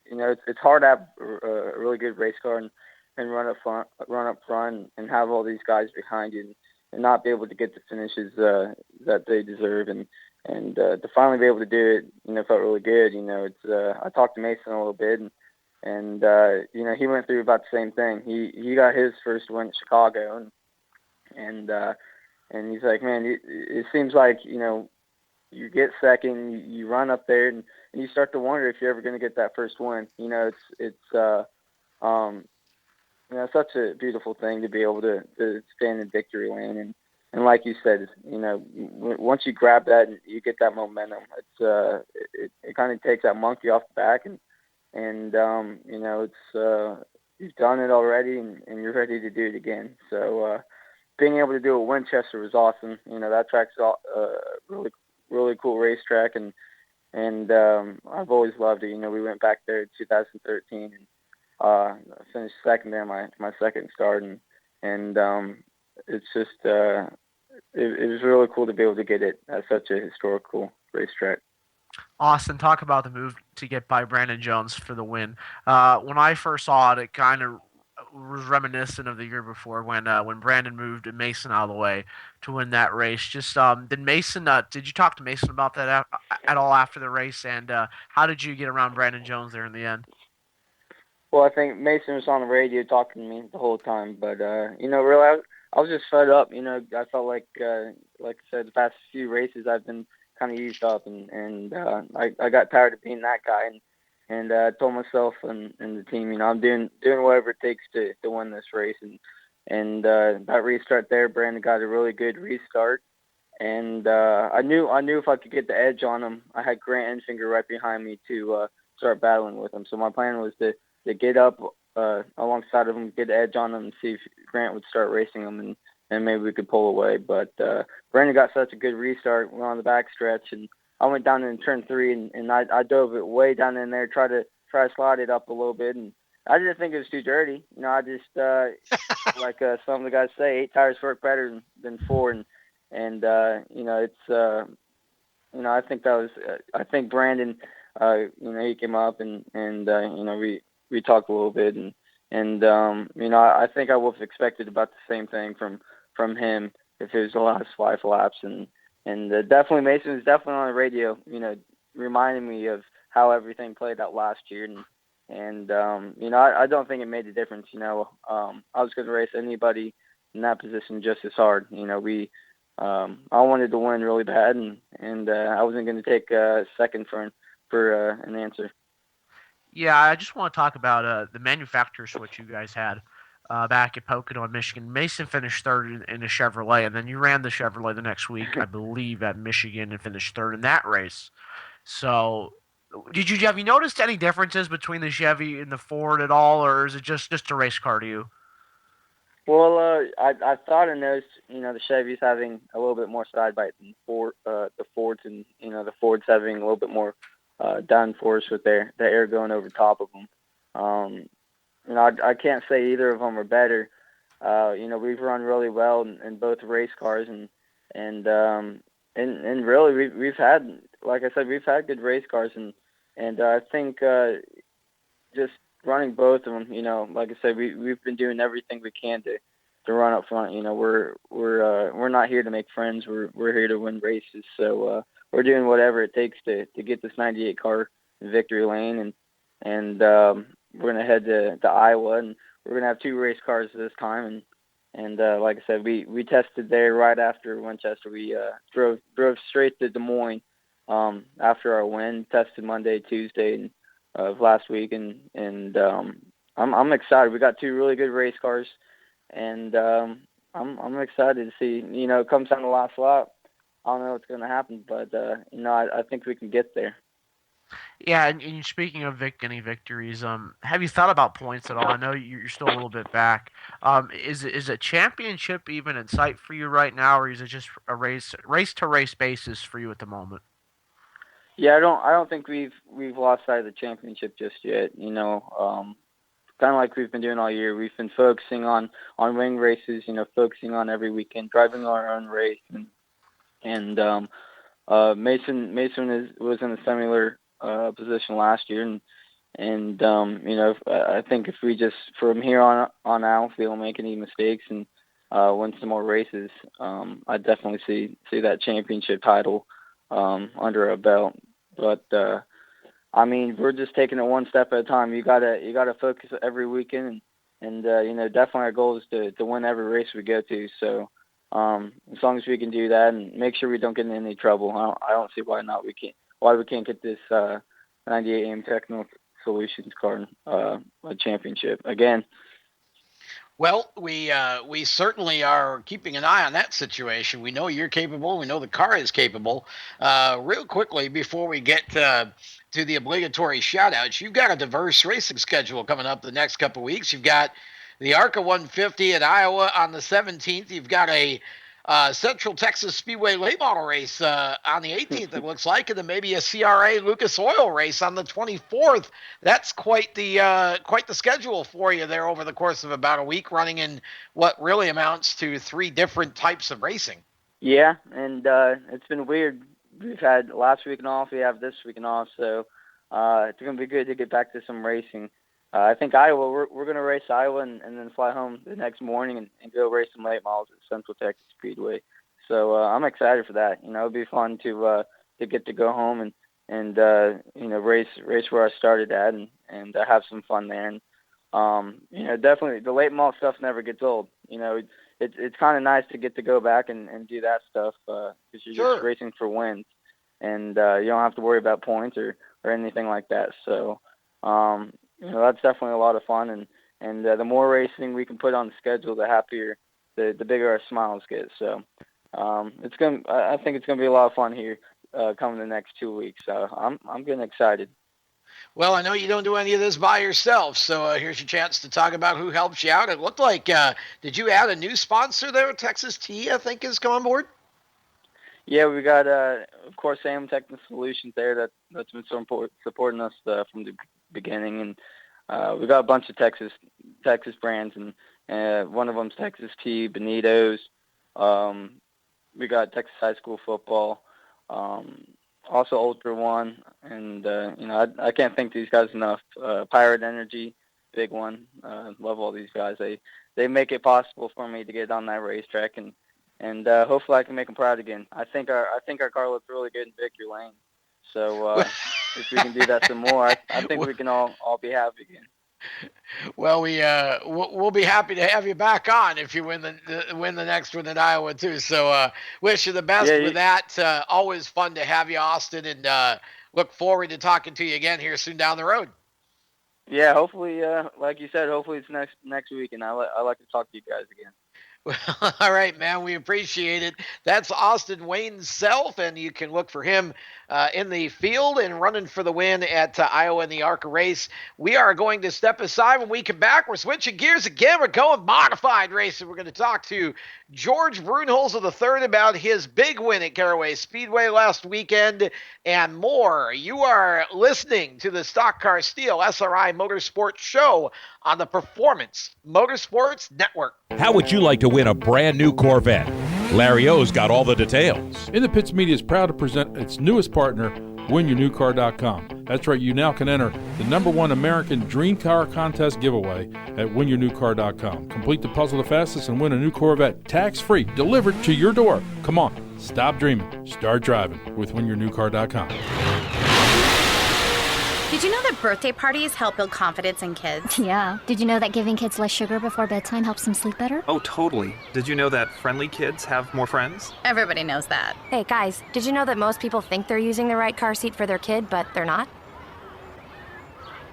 it's hard to have a really good race car and run up front and have all these guys behind you and not be able to get the finishes that they deserve. And to finally be able to do it, felt really good. I talked to Mason a little bit and he went through about the same thing. He got his first win at Chicago and he's like, man, it seems like, you get second, you run up there and you start to wonder if you're ever going to get that first win. It's such a beautiful thing to be able to stand in victory lane. And like you said, once you grab that and you get that momentum, it kind of takes that monkey off the back and you've done it already and you're ready to do it again. So being able to do it at Winchester was awesome. That track's really, really cool racetrack and I've always loved it. We went back there in 2013 and finished second there my second start and it's just it was really cool to be able to get it at such a historical racetrack. Austin, talk about the move to get by Brandon Jones for the win. When I first saw it, it kind of was reminiscent of the year before when Brandon moved Mason out of the way to win that race. Just did you talk to Mason about that at all after the race? And how did you get around Brandon Jones there in the end? Well, I think Mason was on the radio talking to me the whole time, but really, I was just fed up. I felt like I said, the past few races I've been kind of used up, and I got tired of being that guy, and told myself and the team, I'm doing whatever it takes to win this race, and that restart there, Brandon got a really good restart, and I knew if I could get the edge on him, I had Grant Enfinger right behind me to start battling with him. So my plan was to get up alongside of him, get the edge on him, and see if Grant would start racing him, and maybe we could pull away. But Brandon got such a good restart. We're on the back stretch, and I went down in turn 3, and I dove it way down in there, try to slide it up a little bit, and I didn't think it was too dirty. I just like some of the guys say, 8 tires work better than 4, and it's I think that was I think Brandon he came up and we talked a little bit, and I think I would have expected about the same thing from him if it was the last 5 laps, and definitely Mason was definitely on the radio, reminding me of how everything played out last year, and I don't think it made a difference. I was going to race anybody in that position just as hard. I wanted to win really bad, and I wasn't going to take a second for an answer. Yeah, I just want to talk about the manufacturer switch you guys had back at Pocono, Michigan. Mason finished third in a Chevrolet, and then you ran the Chevrolet the next week, I believe, at Michigan, and finished third in that race. So, have you noticed any differences between the Chevy and the Ford at all, or is it just a race car to you? Well, I thought I noticed, the Chevy's having a little bit more side bite than the Fords, and the Fords having a little bit more downforce with the air going over top of them. I can't say either of them are better. We've run really well in both race cars, and really we've had, like I said, we've had good race cars, and I think just running both of them, like I said, we've been doing everything we can to run up front. We're not here to make friends. We're here to win races. So we're doing whatever it takes to get this 98 car in victory lane, and we're gonna head to Iowa, and we're gonna have 2 race cars this time, and like I said, we tested there right after Winchester. We drove straight to Des Moines after our win, tested Monday, Tuesday of last week, and I'm excited. We got 2 really good race cars, and I'm excited to see. It comes down to the last lap. I don't know what's going to happen, but I think we can get there. Yeah, and speaking of any victories, have you thought about points at all? I know you're still a little bit back. Is a championship even in sight for you right now, or is it just a race to race basis for you at the moment? Yeah, I don't think we've lost sight of the championship just yet. Kind of like we've been doing all year. We've been focusing on wing races. Focusing on every weekend, driving our own race, and Mason was in a similar position last year, and I think if we just from here on out, if we don't make any mistakes and win some more races, I definitely see that championship title under our belt. But we're just taking it one step at a time. You gotta focus every weekend, and definitely our goal is to win every race we go to. So as long as we can do that and make sure we don't get in any trouble, I don't see why we can't get this 98 AM Technical Solutions car a championship again. Well, we certainly are keeping an eye on that situation. We know you're capable. We know the car is capable. Real quickly, before we get to the obligatory shout-outs, you've got a diverse racing schedule coming up the next couple of weeks. You've got the ARCA 150 at Iowa on the 17th. You've got a Central Texas Speedway late model race on the 18th, it looks like, and then maybe a CRA Lucas Oil race on the 24th. That's quite the schedule for you there over the course of about a week, running in what really amounts to 3 different types of racing. Yeah, and it's been weird. We've had last weekend off, we have this weekend off, so it's going to be good to get back to some racing. I think Iowa, we're going to race Iowa and then fly home the next morning and go race some late models at Central Texas Speedway. So I'm excited for that. It'll be fun to get to go home and race where I started at and have some fun there. And definitely the late model stuff never gets old. It's kind of nice to get to go back and do that stuff because you're just racing for wins, and you don't have to worry about points or anything like that. So. That's definitely a lot of fun, and the more racing we can put on the schedule, the happier, the bigger our smiles get. So I think it's gonna be a lot of fun here coming the next 2 weeks. So I'm getting excited. Well, I know you don't do any of this by yourself, so here's your chance to talk about who helps you out. It looked like, did you add a new sponsor there? Texas Tea, I think, has come on board. Yeah, we got, of course, Sam Technical Solutions there that's been so supporting us from the beginning, and we got a bunch of Texas brands, and one of them's Texas Tea, Benito's. We got Texas High School Football, also Ultra One, and I can't thank these guys enough. Pirate Energy, big one. Love all these guys. They make it possible for me to get on that racetrack, and hopefully I can make them proud again. I think our car looks really good in victory lane. So if we can do that some more, I think we can all be happy again. Well, we'll be happy to have you back on if you win the next one in Iowa too. So wish you the best with that. Always fun to have you, Austin, and look forward to talking to you again here soon down the road. Yeah, hopefully, like you said, hopefully it's next week, and I like to talk to you guys again. Well, all right, man. We appreciate it. That's Austin Wayne's self, and you can look for him in the field and running for the win at Iowa in the ARCA race. We are going to step aside. When we come back, we're switching gears again. We're going modified racing. We're going to talk to George Brunholzer III about his big win at Caraway Speedway last weekend and more. You are listening to the Stock Car Steel SRI Motorsports Show on the Performance Motorsports Network. How would you like to win a brand new Corvette? Larry O's got all the details. In the Pits Media is proud to present its newest partner, WinYourNewCar.com. That's right, you now can enter the #1 American Dream Car Contest giveaway at WinYourNewCar.com. Complete the puzzle the fastest and win a new Corvette tax-free, delivered to your door. Come on, stop dreaming, start driving with WinYourNewCar.com. Did you know that birthday parties help build confidence in kids? Yeah. Did you know that giving kids less sugar before bedtime helps them sleep better? Oh, totally. Did you know that friendly kids have more friends? Everybody knows that. Hey, guys, did you know that most people think they're using the right car seat for their kid, but they're not?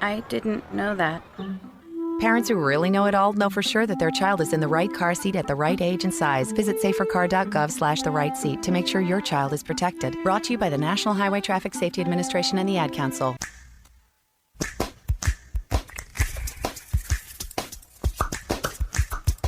I didn't know that. Parents who really know it all know for sure that their child is in the right car seat at the right age and size. Visit safercar.gov/the right seat to make sure your child is protected. Brought to you by the National Highway Traffic Safety Administration and the Ad Council.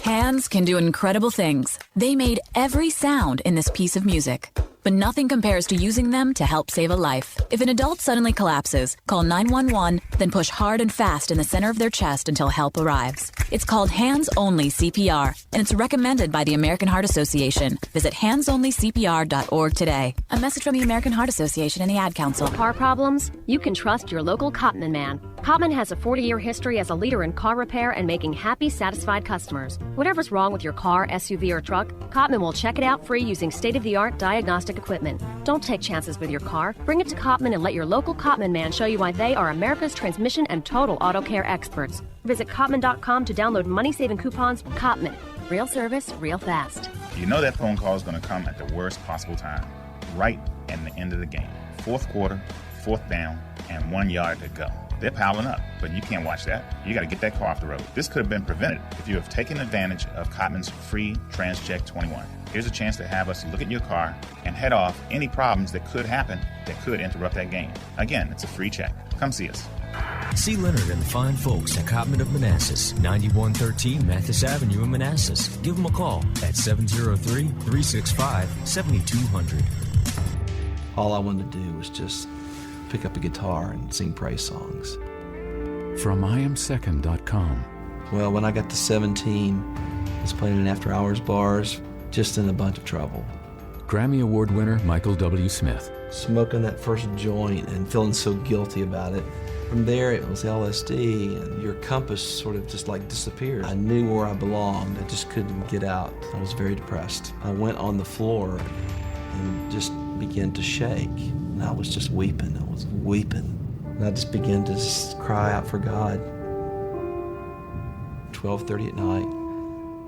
Hands can do incredible things. They made every sound in this piece of music. But nothing compares to using them to help save a life. If an adult suddenly collapses, call 911, then push hard and fast in the center of their chest until help arrives. It's called hands-only CPR, and it's recommended by the American Heart Association. Visit handsonlycpr.org today. A message from the American Heart Association and the Ad Council. Car problems? You can trust your local Cotman man. Cotman has a 40-year history as a leader in car repair and making happy, satisfied customers. Whatever's wrong with your car, SUV, or truck, Cotman will check it out free using state-of-the-art diagnostic equipment. Don't take chances with your car. Bring it to Cotman and let your local Cotman man show you why they are America's transmission and total auto care experts. Visit Cotman.com to download money-saving coupons. Cotman. Real service, real fast. You know that phone call is going to come at the worst possible time, right at the end of the game. Fourth quarter, fourth down, and 1 yard to go. They're piling up, but you can't watch that. You got to get that car off the road. This could have been prevented if you have taken advantage of Cotman's free TransCheck 21. Here's a chance to have us look at your car and head off any problems that could happen that could interrupt that game. Again, it's a free check. Come see us. See Leonard and the fine folks at Cotman of Manassas, 9113 Mathis Avenue in Manassas. Give them a call at 703-365-7200. All I wanted to do was just pick up a guitar and sing praise songs. From IamSecond.com. Well, when I got to 17, I was playing in after-hours bars, just in a bunch of trouble. Grammy Award winner Michael W. Smith. Smoking that first joint and feeling so guilty about it. From there, it was LSD, and your compass sort of just like disappeared. I knew where I belonged. I just couldn't get out. I was very depressed. I went on the floor and just began to shake. And I was just weeping. I was weeping. And I just began to just cry out for God. 12:30 at night,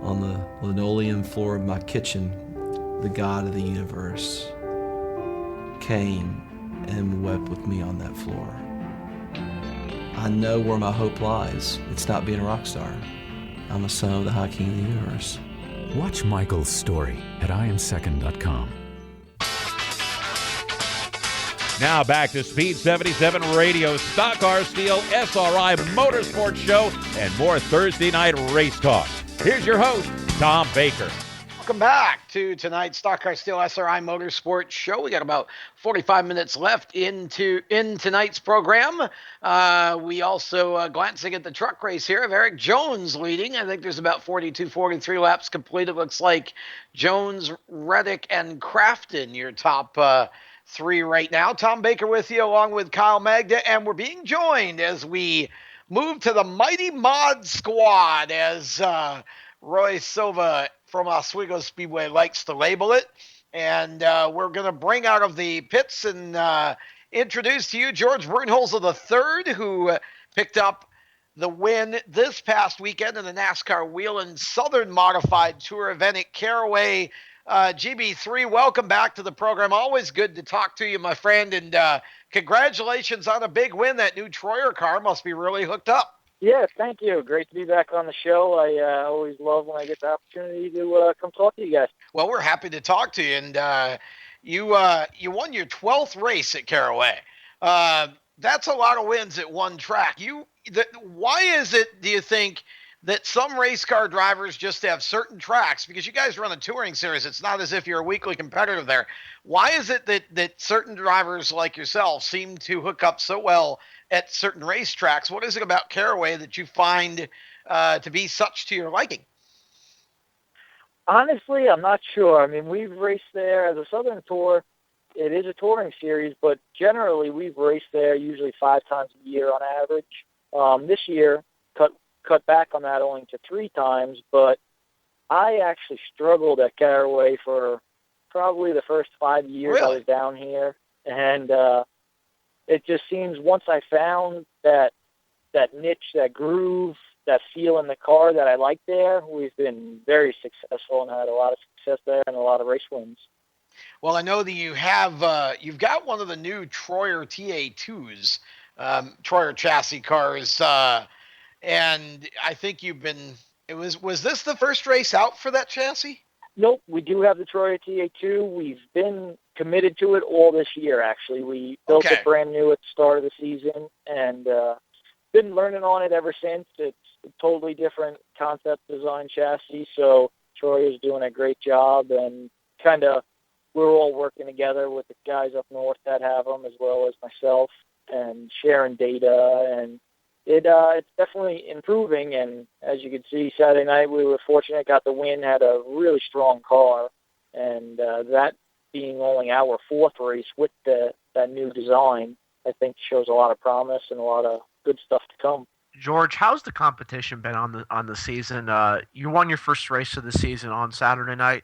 on the linoleum floor of my kitchen, the God of the universe came and wept with me on that floor. I know where my hope lies. It's not being a rock star. I'm a son of the High King of the universe. Watch Michael's story at IamSecond.com. Now back to Speed 77 Radio, Stock Car Steel, SRI Motorsports Show, and more Thursday night race talk. Here's your host, Tom Baker. Welcome back to tonight's Stock Car Steel SRI Motorsports Show. We got about 45 minutes left in tonight's program. We also glancing at the truck race here of Eric Jones leading. I think there's about 42, 43 laps complete. It looks like Jones, Reddick, and Crafton, your top three right now. Tom Baker with you along with Kyle Magda, and we're being joined as we move to the Mighty Mod Squad, as Roy Silva from Oswego Speedway likes to label it. And we're going to bring out of the pits and introduce to you George Brunholzer III, who picked up the win this past weekend in the NASCAR Whelen Southern Modified Tour event at Caraway. GB3, welcome back to the program. Always good to talk to you, my friend, and congratulations on a big win. That new Troyer car must be really hooked up. Yeah, thank you. Great to be back on the show. I always love when I get the opportunity to come talk to you guys. Well, we're happy to talk to you, and you won your 12th race at Caraway. That's a lot of wins at one track. Why is it, do you think, that some race car drivers just have certain tracks? Because you guys run a touring series. It's not as if you're a weekly competitor there. Why is it that certain drivers like yourself seem to hook up so well at certain racetracks? What is it about Caraway that you find to be such to your liking? Honestly, I'm not sure. I mean, we've raced there as a Southern Tour. It is a touring series, but generally we've raced there usually 5 times a year on average. This year, cut back on that only to 3 times, but I actually struggled at Caraway for probably the first 5 years I was down here. And it just seems once I found that niche, that groove, that feel in the car that I like there, we've been very successful and had a lot of success there and a lot of race wins. Well, I know that you have you've got one of the new Troyer TA2s, Troyer chassis cars, and I think was this the first race out for that chassis? Nope, we do have the Troyer TA2. We've been committed to it all this year, actually. We built it brand new at the start of the season and been learning on it ever since. It's a totally different concept design chassis, so Troyer's doing a great job, and kind of we're all working together with the guys up north that have them as well as myself and sharing data, and it's definitely improving. And as you can see, Saturday night we were fortunate, got the win, had a really strong car, and that being only our 4th race with that new design, I think shows a lot of promise and a lot of good stuff to come. George, how's the competition been on the season? You won your first race of the season on Saturday night.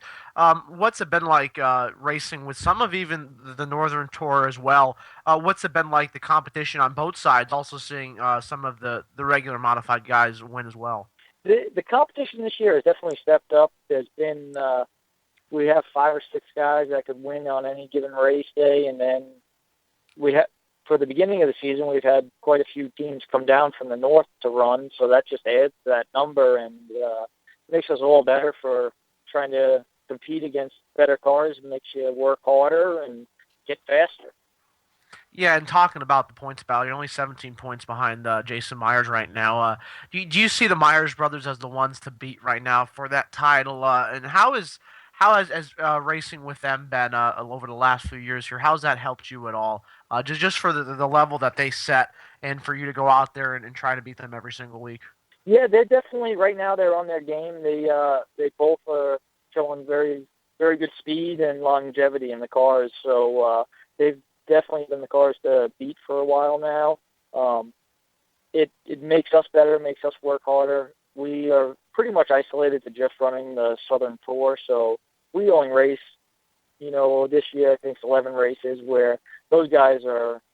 What's it been like racing with some of even the Northern Tour as well? What's it been like, the competition on both sides, also seeing some of the regular modified guys win as well? The competition this year has definitely stepped up. There's been we have 5 or 6 guys that could win on any given race day, and then we have, for the beginning of the season, we've had quite a few teams come down from the north to run, so that just adds to that number and makes us all better for trying to compete against better cars. It makes you work harder and get faster. Yeah, and talking about the points battle, you're only 17 points behind Jason Myers right now. Do you see the Myers brothers as the ones to beat right now for that title? And how has racing with them been over the last few years here? How's that helped you at all? Just for the level that they set and for you to go out there and try to beat them every single week? Yeah, they're definitely, right now they're on their game. They both are showing very, very good speed and longevity in the cars. So they've definitely been the cars to beat for a while now. It makes us better, makes us work harder. We are pretty much isolated to just running the Southern Tour, so we only race, this year I think it's 11 races, where those guys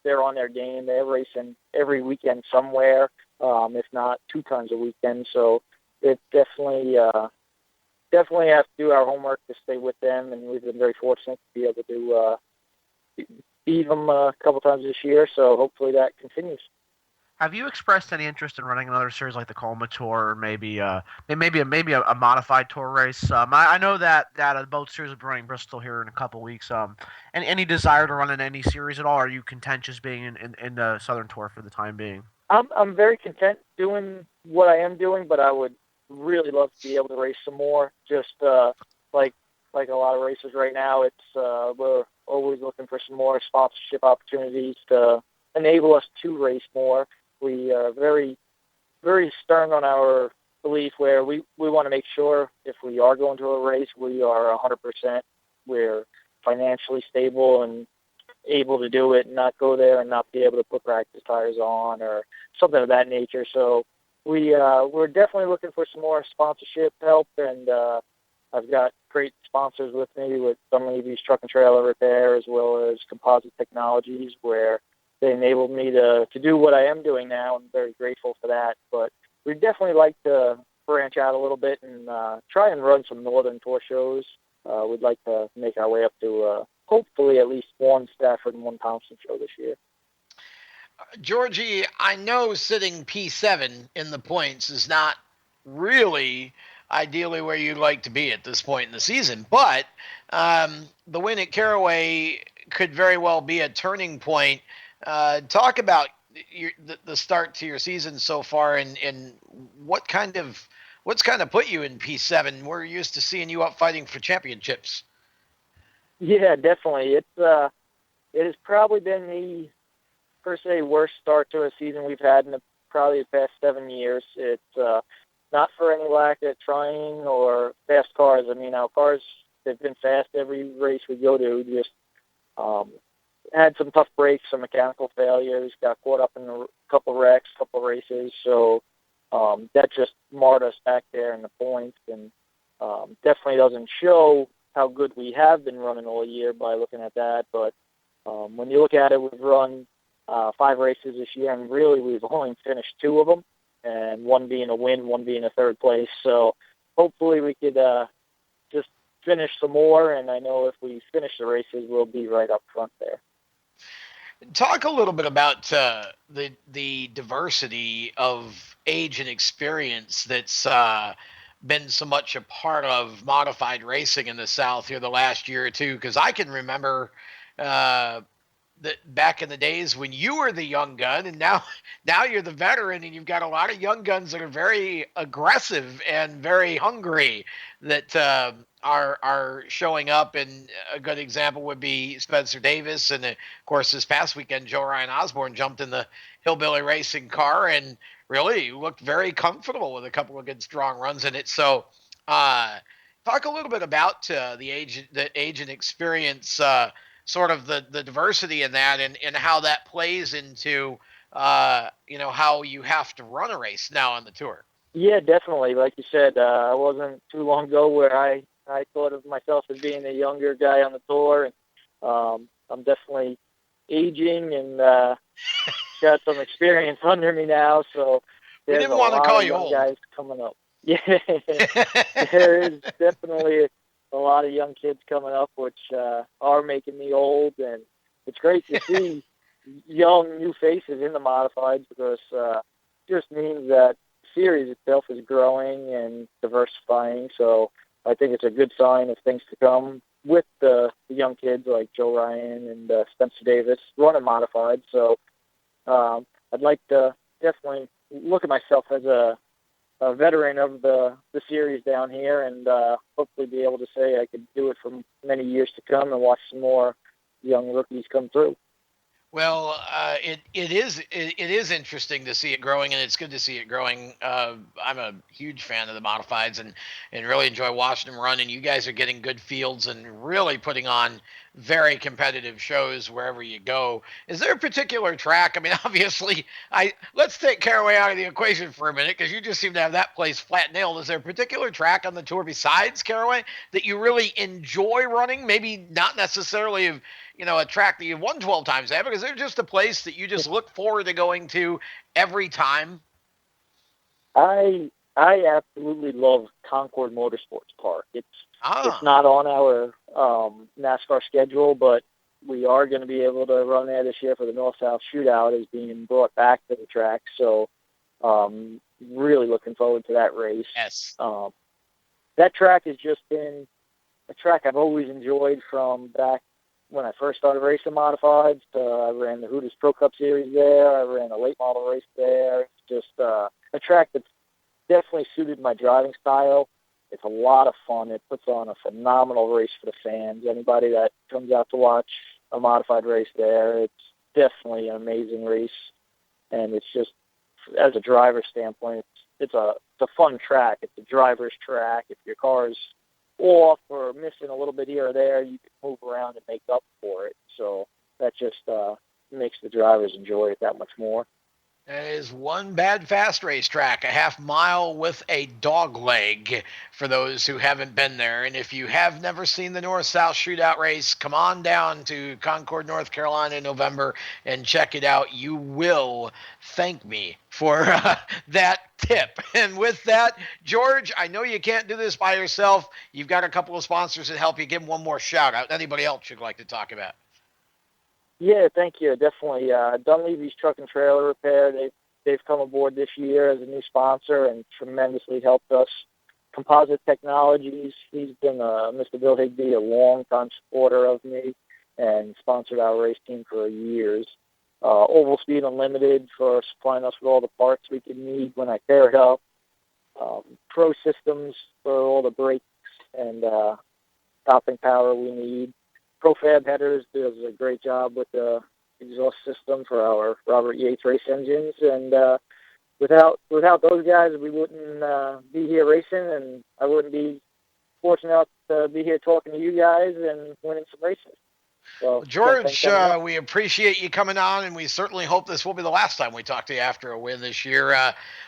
they're on their game. They're racing every weekend somewhere, if not 2 times a weekend. So it definitely have to do our homework to stay with them, and we've been very fortunate to be able to beat them a couple times this year. So hopefully that continues. Have you expressed any interest in running another series like the Colma Tour, or maybe a modified tour race? I know that a boat series will be running Bristol here in a couple weeks. Any desire to run in any series at all? Or are you content just being in the Southern Tour for the time being? I'm very content doing what I am doing, but I would really love to be able to race some more. Just like a lot of racers right now, it's we're always looking for some more sponsorship opportunities to enable us to race more. We are very, very stern on our belief where we want to make sure if we are going to a race, we are 100%. We're financially stable and able to do it and not go there and not be able to put practice tires on or something of that nature. So we're definitely looking for some more sponsorship help, and I've got great sponsors with me with Dunleavy's Truck and Trailer Repair as well as Composite Technologies, where they enabled me to do what I am doing now. I'm very grateful for that. But we'd definitely like to branch out a little bit and try and run some Northern Tour shows. We'd like to make our way up to hopefully at least one Stafford and one Thompson show this year. Georgie, I know sitting P7 in the points is not really ideally where you'd like to be at this point in the season, but the win at Caraway could very well be a turning point. Talk about the start to your season so far, and what's kind of put you in P7. We're used to seeing you up fighting for championships. Yeah, definitely. It has probably been the per se worst start to a season we've had in probably the past 7 years. It's not for any lack of trying or fast cars. I mean, our cars, they've been fast every race we go to. Just had some tough breaks, some mechanical failures, got caught up in a couple wrecks, couple races. So that just marred us back there in the points, and definitely doesn't show how good we have been running all year by looking at that. But when you look at it, we've run 5 races this year, and really we've only finished 2 of them, and one being a win, one being a third place. So hopefully we could just finish some more, and I know if we finish the races, we'll be right up front there. Talk a little bit about the diversity of age and experience that's been so much a part of modified racing in the South here the last year or two, because I can remember that back in the days when you were the young gun, and now you're the veteran, and you've got a lot of young guns that are very aggressive and very hungry that are showing up. And a good example would be Spencer Davis, and of course this past weekend Joe Ryan Osborne jumped in the Hillbilly Racing car and really looked very comfortable with a couple of good strong runs in it. So talk a little bit about the age and experience, sort of the diversity in that, and how that plays into how you have to run a race now on the tour. Yeah, definitely. Like you said, it wasn't too long ago where I thought of myself as being a younger guy on the tour, and I'm definitely aging and got some experience under me now. So we didn't want to call you old. Guys coming up. Yeah, there is definitely a lot of young kids coming up, which are making me old, and it's great to see young new faces in the modifieds, because it just means that the series itself is growing and diversifying. So I think it's a good sign of things to come with the young kids like Joe Ryan and Spencer Davis running modified. So I'd like to definitely look at myself as a veteran of the series down here, and hopefully be able to say I could do it for many years to come and watch some more young rookies come through. Well, it is interesting to see it growing, and it's good to see it growing. I'm a huge fan of the modifieds, and really enjoy watching them run. And you guys are getting good fields and really putting on very competitive shows wherever you go. Is there a particular track? I mean, obviously, let's take Caraway out of the equation for a minute, because you just seem to have that place flat nailed. Is there a particular track on the tour besides Caraway that you really enjoy running? Maybe not necessarily a track that you've won 12 times at, because they're just a place that you just look forward to going to every time. I absolutely love Concord Motorsports Park. It's not on our NASCAR schedule, but we are going to be able to run there this year for the North-South Shootout is being brought back to the track. So really looking forward to that race. Yes. That track has just been a track I've always enjoyed from back when I first started racing modifieds. I ran the Hooters Pro Cup Series there. I ran a late model race there. It's just a track that's definitely suited my driving style. It's a lot of fun. It puts on a phenomenal race for the fans. Anybody that comes out to watch a modified race there, it's definitely an amazing race. And it's just, as a driver standpoint, it's a fun track. It's a driver's track. If your car's off or missing a little bit here or there, you can move around and make up for it. So that just makes the drivers enjoy it that much more. It is one bad fast racetrack, a half mile with a dog leg for those who haven't been there. And if you have never seen the North-South Shootout race, come on down to Concord, North Carolina in November and check it out. You will thank me for that tip. And with that, George, I know you can't do this by yourself. You've got a couple of sponsors that help you. Give them one more shout out. Anybody else you'd like to talk about? Yeah, thank you. Definitely. Dunleavy's Truck and Trailer Repair, they've come aboard this year as a new sponsor and tremendously helped us. Composite Technologies, he's been Mr. Bill Higbee, a long-time supporter of me and sponsored our race team for years. Oval Speed Unlimited for supplying us with all the parts we could need when I tear it up. Pro Systems for all the brakes and stopping power we need. Profab Headers does a great job with the exhaust system for our Robert Yates race engines, and without those guys, we wouldn't be here racing, and I wouldn't be fortunate enough to be here talking to you guys and winning some races. So, George, we appreciate you coming on, and we certainly hope this will be the last time we talk to you after a win this year.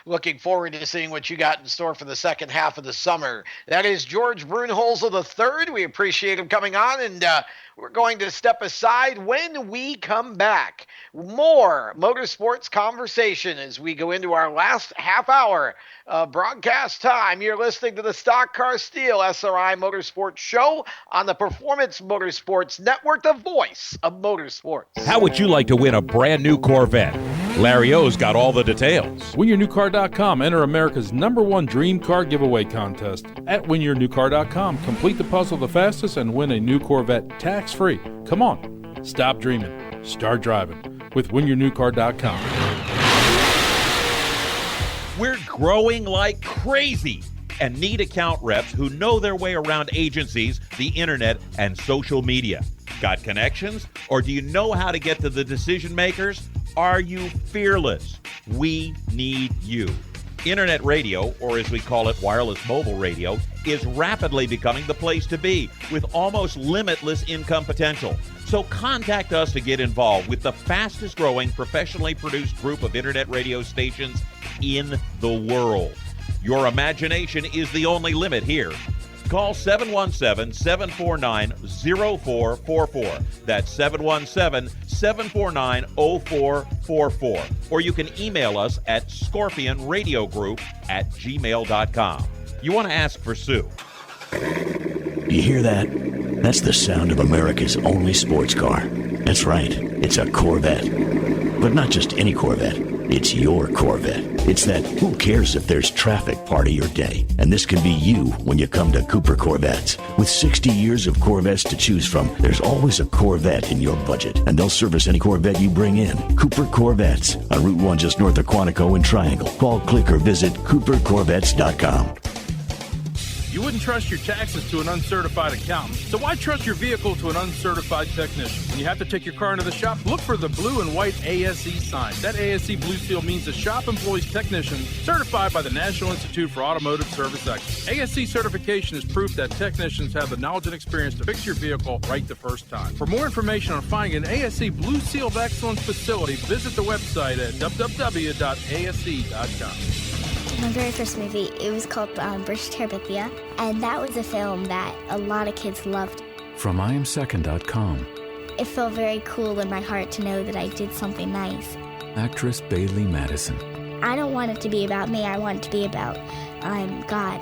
Looking forward to seeing what you got in store for the second half of the summer. That is George Brunholzer III. We appreciate him coming on, and we're going to step aside. When we come back, more motorsports conversation as we go into our last half hour of broadcast time. You're listening to the Stock Car Steel SRI Motorsports Show on the Performance Motorsports Network, the voice of motorsports. How would you like to win a brand new Corvette? Larry O's got all the details. WinYourNewCar.com. Enter America's #1 dream car giveaway contest. At WinYourNewCar.com, complete the puzzle the fastest and win a new Corvette tax-free. Come on, stop dreaming, start driving with WinYourNewCar.com. We're growing like crazy and need account reps who know their way around agencies, the internet, and social media. Got connections? Or do you know how to get to the decision makers? Are you fearless? We need you. Internet radio, or as we call it, wireless mobile radio, is rapidly becoming the place to be with almost limitless income potential. So contact us to get involved with the fastest growing professionally produced group of internet radio stations in the world. Your imagination is the only limit here. Call 717-749-0444. That's 717-749-0444. Or you can email us at scorpionradiogroup@gmail.com. You want to ask for Sue. You hear that? That's the sound of America's only sports car. That's right, it's a Corvette. But not just any Corvette, it's your Corvette. It's that who cares if there's traffic part of your day. And this can be you when you come to Cooper Corvettes. With 60 years of Corvettes to choose from, there's always a Corvette in your budget. And they'll service any Corvette you bring in. Cooper Corvettes on Route 1 just north of Quantico and Triangle. Call, click, or visit CooperCorvettes.com. You wouldn't trust your taxes to an uncertified accountant, so why trust your vehicle to an uncertified technician? When you have to take your car into the shop, look for the blue and white ASE sign. That ASE blue seal means the shop employs technicians certified by the National Institute for Automotive Service Excellence. ASE certification is proof that technicians have the knowledge and experience to fix your vehicle right the first time. For more information on finding an ASE Blue Seal of Excellence facility, visit the website at www.ase.com. My very first movie, it was called British Terabithia, and that was a film that a lot of kids loved. From IamSecond.com. It felt very cool in my heart to know that I did something nice. Actress Bailey Madison. I don't want it to be about me, I want it to be about God.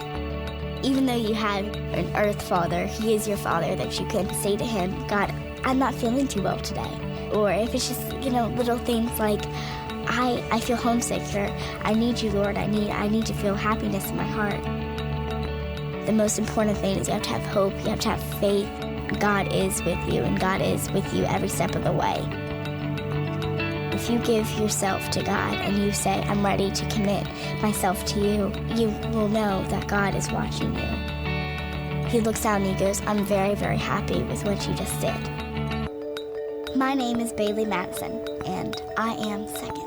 Even though you have an earth father, he is your father, that you can say to him, God, I'm not feeling too well today. Or if it's just, little things like I feel homesick, or I need you, Lord. I need to feel happiness in my heart. The most important thing is you have to have hope. You have to have faith. God is with you, and God is with you every step of the way. If you give yourself to God and you say, I'm ready to commit myself to you, you will know that God is watching you. He looks out and he goes, I'm very, very happy with what you just did. My name is Bailey Madison, and I am second.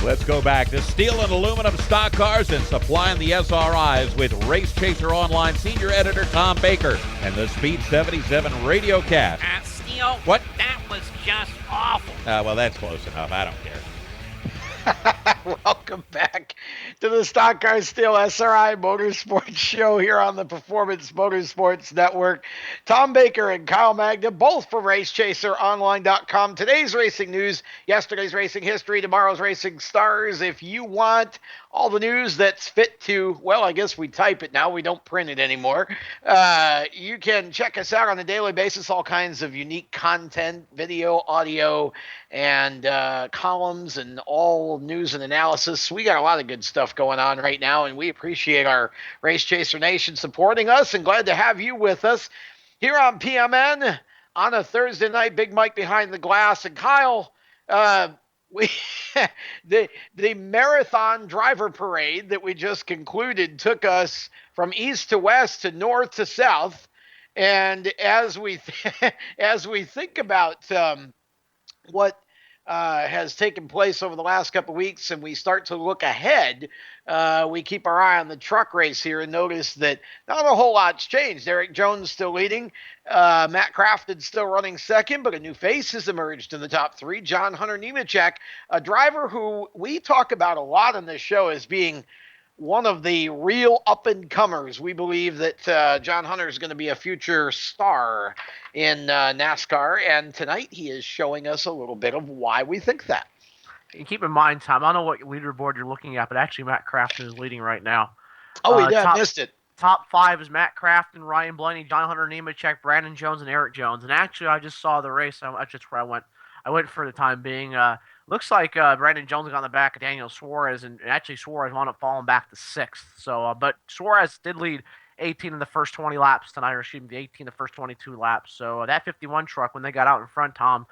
Let's go back to steel and aluminum stock cars and supplying the SRIs with Race Chaser Online Senior Editor Tom Baker and the Speed 77 radio cast. Steele, what? That was just awful. Well, that's close enough. I don't care. Welcome back to the Stock Car Steel SRI Motorsports Show here on the Performance Motorsports Network. Tom Baker and Kyle Magda, both from RaceChaserOnline.com. Today's racing news, yesterday's racing history, tomorrow's racing stars. If you want all the news that's fit to, well, I guess we type it now. We don't print it anymore. You can check us out on a daily basis, all kinds of unique content, video, audio, and columns and all news and analysis. We got a lot of good stuff going on right now, and we appreciate our Race Chaser Nation supporting us, and glad to have you with us here on PMN on a Thursday night. Big Mike behind the glass, and Kyle, we the marathon driver parade that we just concluded took us from east to west to north to south, and as we think about what has taken place over the last couple of weeks, and we start to look ahead, we keep our eye on the truck race here and notice that not a whole lot's changed. Eric Jones still leading. Matt Crafton still running second, but a new face has emerged in the top three. John Hunter Nemechek, a driver who we talk about a lot on this show as being one of the real up-and-comers. We believe that John Hunter is going to be a future star in NASCAR, and tonight he is showing us a little bit of why we think that. And keep in mind, Tom, I don't know what leaderboard you're looking at, but actually Matt Crafton is leading right now. Oh, he did. Missed it. Top five is Matt Crafton, Ryan Blaney, John Hunter Nemechek, Brandon Jones, and Eric Jones. And actually, I just saw the race. That's just where I went. I went for the time being. Looks like Brandon Jones got on the back of Daniel Suarez, and actually Suarez wound up falling back to sixth. So, but Suarez did lead 18 in the first 20 laps tonight, or excuse me, the 18 in the first 22 laps. So that 51 truck, when they got out in front, Tom,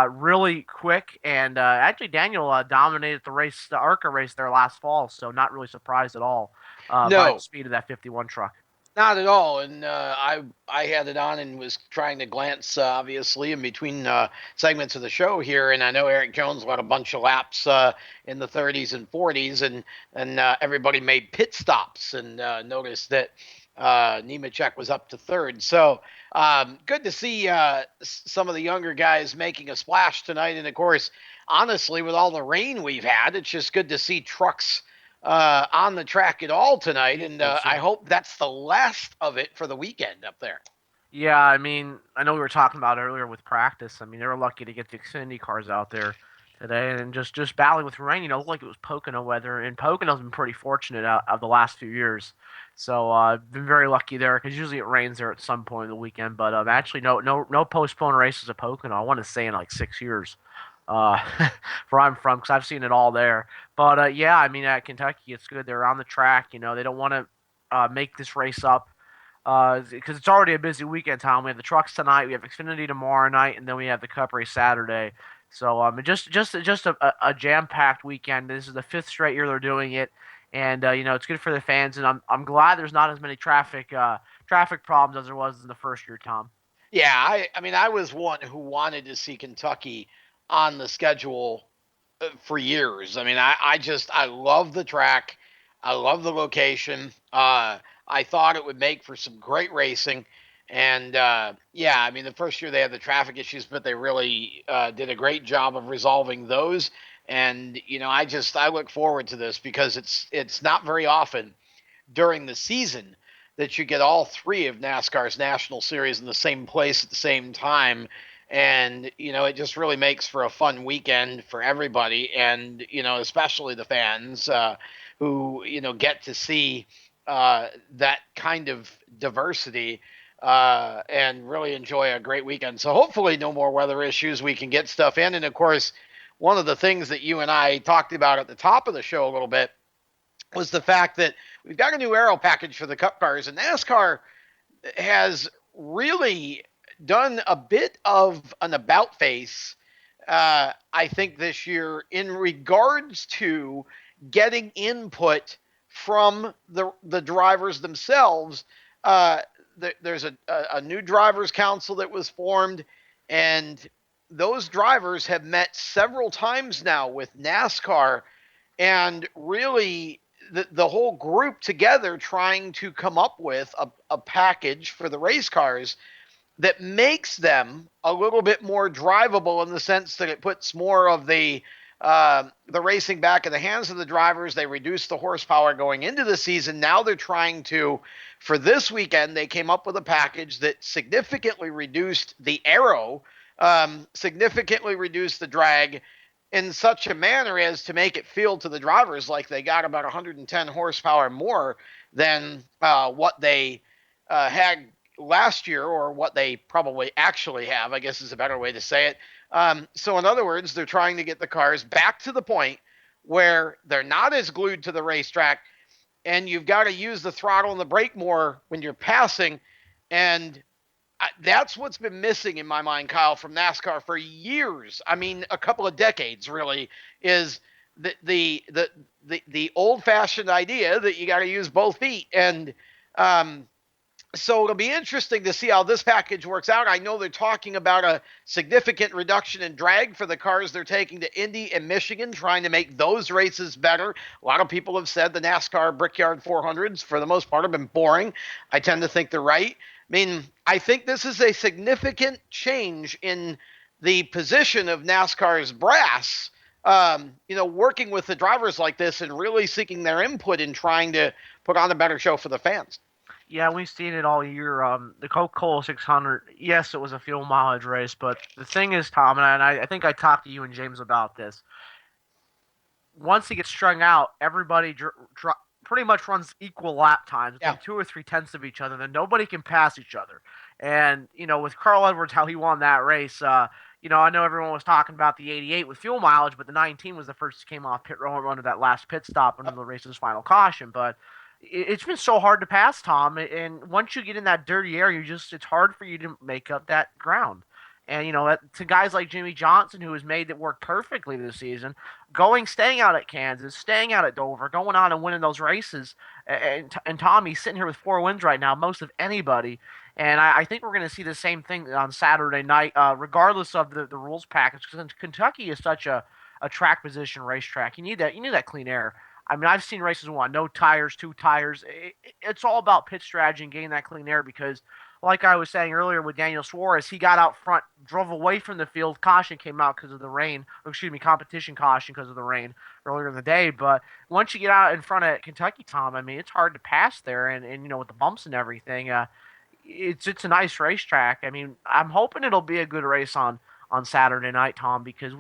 really quick, and actually Daniel dominated the race, the ARCA race there last fall. So not really surprised at all by the speed of that 51 truck. Not at all, and I had it on and was trying to glance, obviously, in between segments of the show here, and I know Eric Jones led a bunch of laps in the 30s and 40s, and everybody made pit stops, and noticed that Nemechek was up to third. So good to see some of the younger guys making a splash tonight, and of course, honestly, with all the rain we've had, it's just good to see trucks on the track at all tonight, and I hope that's the last of it for the weekend up there. Yeah, I mean, I know we were talking about earlier with practice. I mean, they were lucky to get the Xfinity cars out there today, and just battling with rain. It looked like it was Pocono weather, and Pocono's been pretty fortunate out of the last few years. So I've been very lucky there, because usually it rains there at some point in the weekend. But actually, no postponed races at Pocono, I want to say, in like 6 years. Where I'm from, because I've seen it all there. But yeah, I mean, at Kentucky, it's good. They're on the track. They don't want to make this race up because it's already a busy weekend, Tom. We have the trucks tonight, we have Xfinity tomorrow night, and then we have the Cup race Saturday. So just a jam-packed weekend. This is the 5th straight year they're doing it, and it's good for the fans. And I'm glad there's not as many traffic problems as there was in the first year, Tom. Yeah, I mean, I was one who wanted to see Kentucky on the schedule for years. I mean, I love the track. I love the location. I thought it would make for some great racing. And yeah, I mean, the first year they had the traffic issues, but they really did a great job of resolving those. And, I look forward to this, because it's not very often during the season that you get all three of NASCAR's National Series in the same place at the same time. And, it just really makes for a fun weekend for everybody. And, especially the fans who, get to see that kind of diversity and really enjoy a great weekend. So hopefully no more weather issues. We can get stuff in. And, of course, one of the things that you and I talked about at the top of the show a little bit was the fact that we've got a new aero package for the Cup cars, and NASCAR has really done a bit of an about face, I think, this year in regards to getting input from the drivers themselves. There's a new drivers council that was formed, and those drivers have met several times now with NASCAR, and really the whole group together trying to come up with a package for the race cars that makes them a little bit more drivable, in the sense that it puts more of the racing back in the hands of the drivers. They reduce the horsepower going into the season. Now they're trying to, for this weekend, they came up with a package that significantly reduced the aero, significantly reduced the drag, in such a manner as to make it feel to the drivers like they got about 110 horsepower more than what they had last year, or what they probably actually have, I guess is a better way to say it. So in other words, they're trying to get the cars back to the point where they're not as glued to the racetrack, and you've got to use the throttle and the brake more when you're passing. And that's what's been missing in my mind, Kyle, from NASCAR for years. I mean, a couple of decades, really, is the old-fashioned idea that you got to use both feet. And so it'll be interesting to see how this package works out. I know they're talking about a significant reduction in drag for the cars they're taking to Indy and Michigan, trying to make those races better. A lot of people have said the NASCAR Brickyard 400s, for the most part, have been boring. I tend to think they're right. I mean, I think this is a significant change in the position of NASCAR's brass, working with the drivers like this and really seeking their input in trying to put on a better show for the fans. Yeah, we've seen it all year. The Coca-Cola 600, yes, it was a fuel mileage race, but the thing is, Tom, and I think I talked to you and James about this, once it gets strung out, everybody pretty much runs equal lap times, within 2 or 3 tenths of each other, then nobody can pass each other. And, with Carl Edwards, how he won that race, I know everyone was talking about the 88 with fuel mileage, but the 19 was the first that came off pit road under that last pit stop under the race's final caution. But it's been so hard to pass, Tom, and once you get in that dirty air, it's hard for you to make up that ground. And, to guys like Jimmy Johnson, who has made it work perfectly this season, staying out at Kansas, staying out at Dover, going on and winning those races. And Tommy's sitting here with 4 wins right now, most of anybody. And I think we're going to see the same thing on Saturday night, regardless of the rules package, because Kentucky is such a track position racetrack. You need that clean air. I mean, I've seen races with no tires, 2 tires. It's all about pit strategy and getting that clean air, because like I was saying earlier with Daniel Suarez, he got out front, drove away from the field. Caution came out because of the rain. Competition caution because of the rain earlier in the day. But once you get out in front of Kentucky, Tom, I mean, it's hard to pass there. And with the bumps and everything, it's a nice racetrack. I mean, I'm hoping it'll be a good race on Saturday night, Tom, because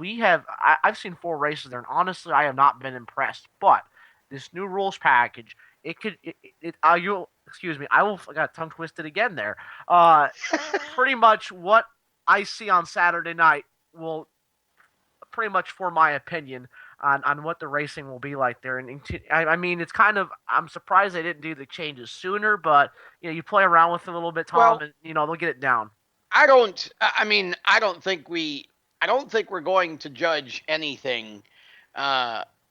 I've seen 4 races there, and honestly, I have not been impressed. But this new rules package, I got tongue twisted again there. Pretty much what I see on Saturday night will pretty much form my opinion on what the racing will be like there. And I mean, it's kind of, I'm surprised they didn't do the changes sooner, but you play around with it a little bit, Tom, and they'll get it down. I don't think we're going to judge anything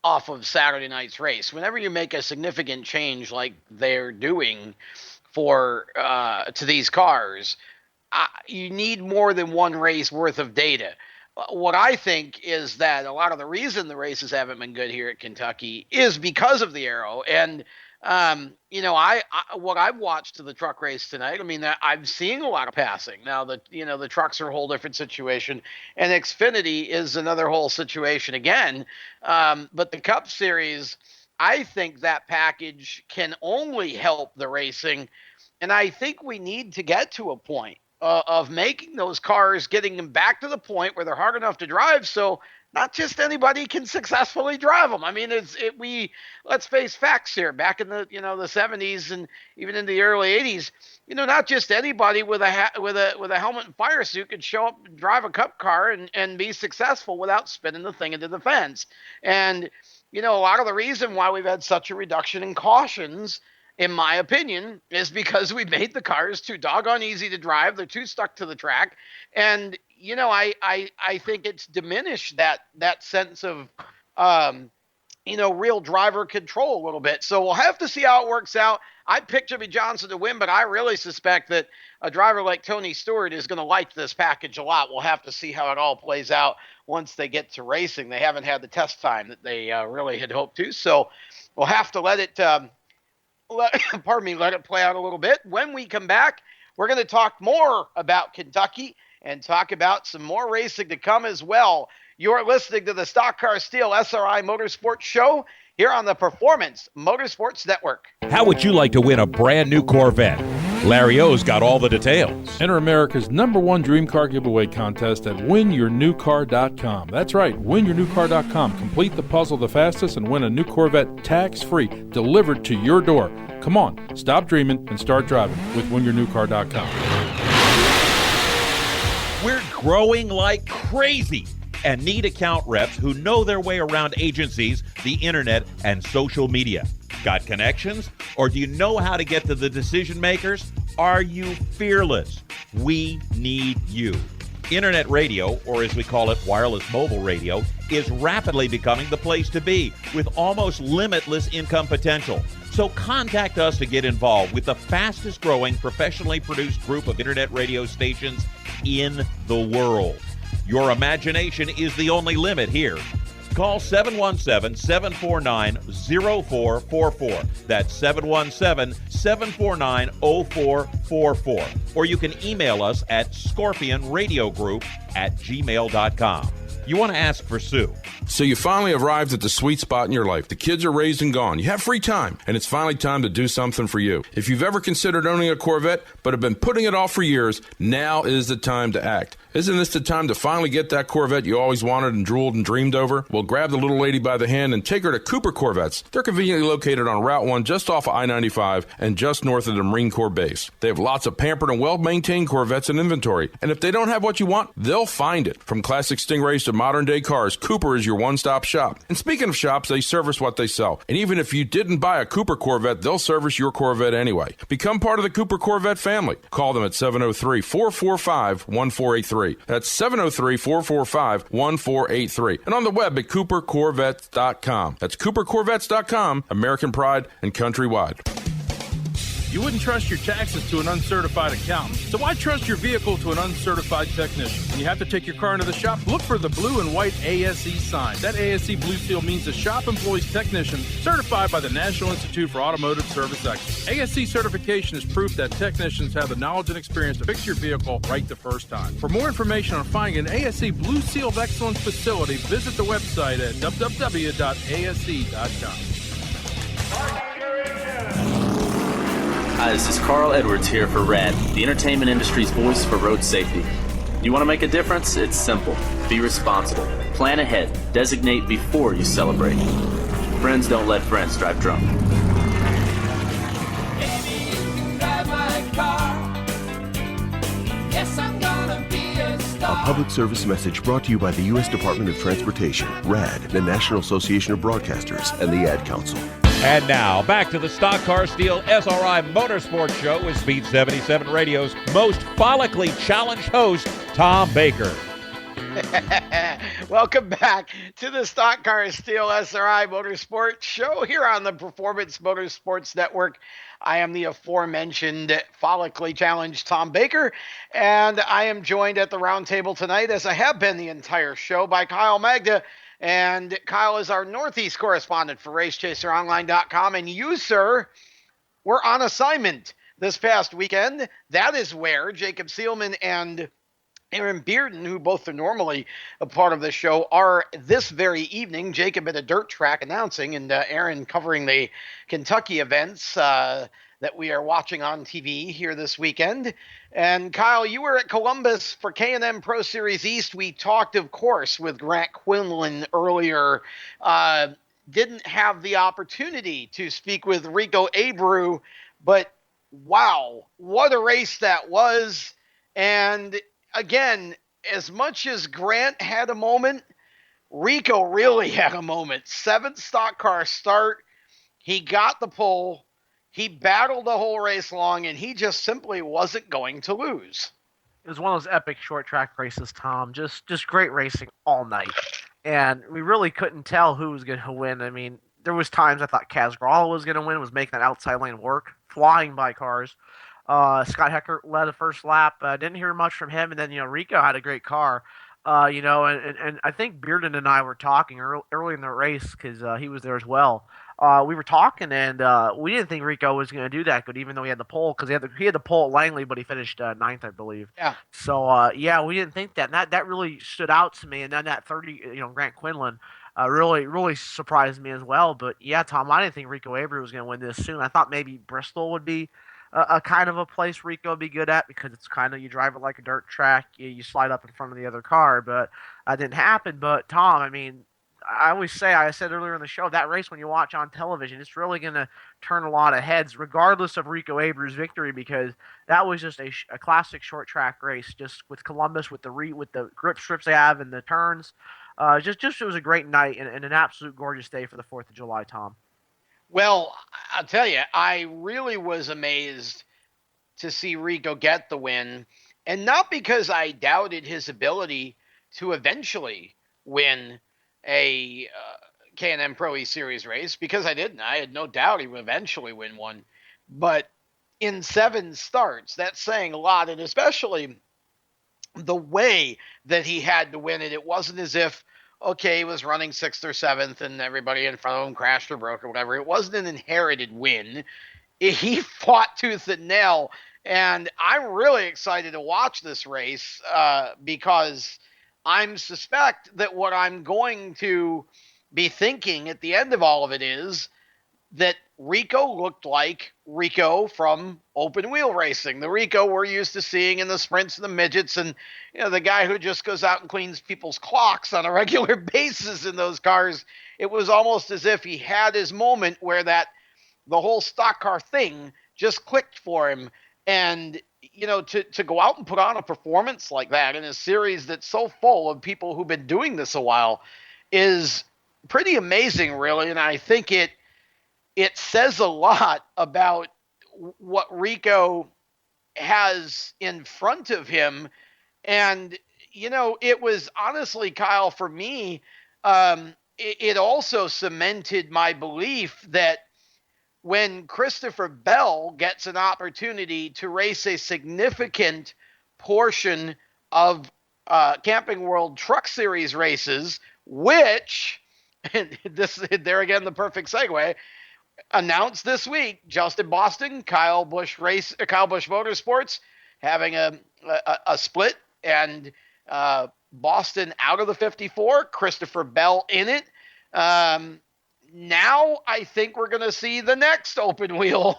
off of Saturday night's race. Whenever you make a significant change like they're doing to these cars, you need more than one race worth of data. What I think is that a lot of the reason the races haven't been good here at Kentucky is because of the aero. And what I've watched of the truck race tonight, I mean, I'm seeing a lot of passing. Now, the trucks are a whole different situation, and Xfinity is another whole situation again. But the Cup Series, I think that package can only help the racing, and I think we need to get to a point of making those cars, getting them back to the point where they're hard enough to drive, so not just anybody can successfully drive them. I mean, let's face facts here. Back in the the 70s and even in the early 80s, not just anybody with a helmet and fire suit could show up and drive a cup car and be successful without spinning the thing into the fence. And a lot of the reason why we've had such a reduction in cautions, in my opinion, is because we made the cars too doggone easy to drive. They're too stuck to the track. And, I think it's diminished that sense of, real driver control a little bit. So we'll have to see how it works out. I picked Jimmy Johnson to win, but I really suspect that a driver like Tony Stewart is going to like this package a lot. We'll have to see how it all plays out once they get to racing. They haven't had the test time that they really had hoped to. So we'll have to let it play out a little bit. When we come back, we're going to talk more about Kentucky and talk about some more racing to come as well. You're listening to the Stock Car Steel SRI Motorsports Show here on the Performance Motorsports Network. How would you like to win a brand new Corvette? Larry O's got all the details. Enter America's #1 dream car giveaway contest at winyournewcar.com. That's right, winyournewcar.com. Complete the puzzle the fastest and win a new Corvette tax-free, delivered to your door. Come on, stop dreaming and start driving with winyournewcar.com. We're growing like crazy and need account reps who know their way around agencies, the internet, and social media. Got connections? Or do you know how to get to the decision makers? Are you fearless? We need you. Internet radio, or as we call it, wireless mobile radio, is rapidly becoming the place to be with almost limitless income potential. So contact us to get involved with the fastest growing professionally produced group of internet radio stations in the world. Your imagination is the only limit here. Call 717-749-0444. That's 717-749-0444. Or you can email us at scorpionradiogroup@gmail.com. You want to ask for Sue. So you finally arrived at the sweet spot in your life. The kids are raised and gone. You have free time, and it's finally time to do something for you. If you've ever considered owning a Corvette but have been putting it off for years, now is the time to act. Isn't this the time to finally get that Corvette you always wanted and drooled and dreamed over? Well, grab the little lady by the hand and take her to Cooper Corvettes. They're conveniently located on Route 1 just off of I-95 and just north of the Marine Corps base. They have lots of pampered and well-maintained Corvettes in inventory. And if they don't have what you want, they'll find it. From classic Stingrays to modern-day cars, Cooper is your one-stop shop. And speaking of shops, they service what they sell. And even if you didn't buy a Cooper Corvette, they'll service your Corvette anyway. Become part of the Cooper Corvette family. Call them at 703-445-1483. That's 703-445-1483. And on the web at coopercorvettes.com. That's coopercorvettes.com, American pride and countrywide. You wouldn't trust your taxes to an uncertified accountant, so why trust your vehicle to an uncertified technician? When you have to take your car into the shop, look for the blue and white ASE sign. That ASE blue seal means the shop employs technicians certified by the National Institute for Automotive Service Excellence. ASE certification is proof that technicians have the knowledge and experience to fix your vehicle right the first time. For more information on finding an ASE Blue Seal of Excellence facility, visit the website at www.ase.com. Hi, this is Carl Edwards here for RAD, the entertainment industry's voice for road safety. You want to make a difference? It's simple. Be responsible. Plan ahead. Designate before you celebrate. Friends don't let friends drive drunk. A public service message brought to you by the U.S. Department of Transportation, RAD, the National Association of Broadcasters, and the Ad Council. And now, back to the Stock Car Steel SRI Motorsports Show with Speed 77 Radio's most follically challenged host, Tom Baker. Welcome back to the Stock Car Steel SRI Motorsports Show here on the Performance Motorsports Network. I am the aforementioned follically challenged Tom Baker, and I am joined at the round table tonight, as I have been the entire show, by Kyle Magda. And Kyle is our Northeast correspondent for RaceChaserOnline.com. And you, sir, were on assignment this past weekend. That is where Jacob Seelman and Aaron Bearden, who both are normally a part of the show, are this very evening. Jacob at a dirt track announcing, and Aaron covering the Kentucky events that we are watching on TV here this weekend. And Kyle, you were at Columbus for K&M Pro Series East. We talked, of course, with Grant Quinlan earlier. Didn't have the opportunity to speak with Rico Abreu, but wow, what a race that was. And again, as much as Grant had a moment, Rico really had a moment. 7th stock car start. He got the pole. He battled the whole race long, and he just simply wasn't going to lose. It was one of those epic short track races, Tom. Just great racing all night. And we really couldn't tell who was going to win. I mean, there was times I thought Kaz Gralla was going to win, was making that outside lane work, flying by cars. Scott Heckert led the first lap. Didn't hear much from him. And then, Rico had a great car. And I think Bearden and I were talking early in the race because he was there as well. We were talking, and we didn't think Rico was going to do that good, even though he had the pole, because he had the pole at Langley, but he finished ninth, I believe. Yeah. So we didn't think that. And that really stood out to me. And then that 30, Grant Quinlan, really surprised me as well. But yeah, Tom, I didn't think Rico Abreu was going to win this soon. I thought maybe Bristol would be a kind of a place Rico would be good at, because it's kind of, you drive it like a dirt track, you slide up in front of the other car, but that didn't happen. But Tom, I mean, I said earlier in the show, that race, when you watch on television, it's really going to turn a lot of heads, regardless of Rico Abreu's victory, because that was just a classic short track race, just with Columbus, with the grip strips they have and the turns. Just it was a great night and an absolute gorgeous day for the 4th of July, Tom. Well, I'll tell you, I really was amazed to see Rico get the win, and not because I doubted his ability to eventually win a K&M Pro E Series race, because I didn't. I had no doubt he would eventually win one. But in 7 starts, that's saying a lot, and especially the way that he had to win it. It wasn't as if, okay, he was running 6th or 7th and everybody in front of him crashed or broke or whatever. It wasn't an inherited win. He fought tooth and nail, and I'm really excited to watch this race because I suspect that what I'm going to be thinking at the end of all of it is that Rico looked like Rico from open wheel racing, the Rico we're used to seeing in the sprints and the midgets, and the guy who just goes out and cleans people's clocks on a regular basis in those cars. It was almost as if he had his moment where the whole stock car thing just clicked for him. And to go out and put on a performance like that in a series that's so full of people who've been doing this a while is pretty amazing, really. And I think it says a lot about what Rico has in front of him. And, it was honestly, Kyle, for me, it also cemented my belief that when Christopher Bell gets an opportunity to race a significant portion of Camping World Truck Series races, which, there again, the perfect segue, announced this week, Justin Boston, Kyle Busch Motorsports having a split, and Boston out of the 54, Christopher Bell in it. Now I think we're going to see the next open wheel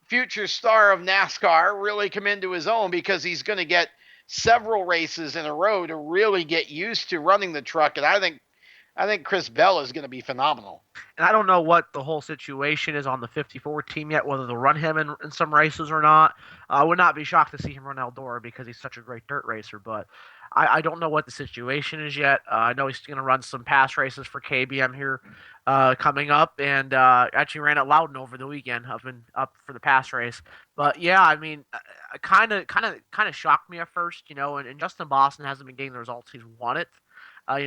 future star of NASCAR really come into his own, because he's going to get several races in a row to really get used to running the truck. And I think Chris Bell is going to be phenomenal. And I don't know what the whole situation is on the 54 team yet, whether they'll run him in some races or not. I would not be shocked to see him run Eldora because he's such a great dirt racer, but I don't know what the situation is yet. I know he's going to run some pass races for KBM here coming up, and actually ran at Loudon over the weekend up for the pass race. But yeah, I mean, kind of shocked me at first, and Justin Boston hasn't been getting the results he's wanted.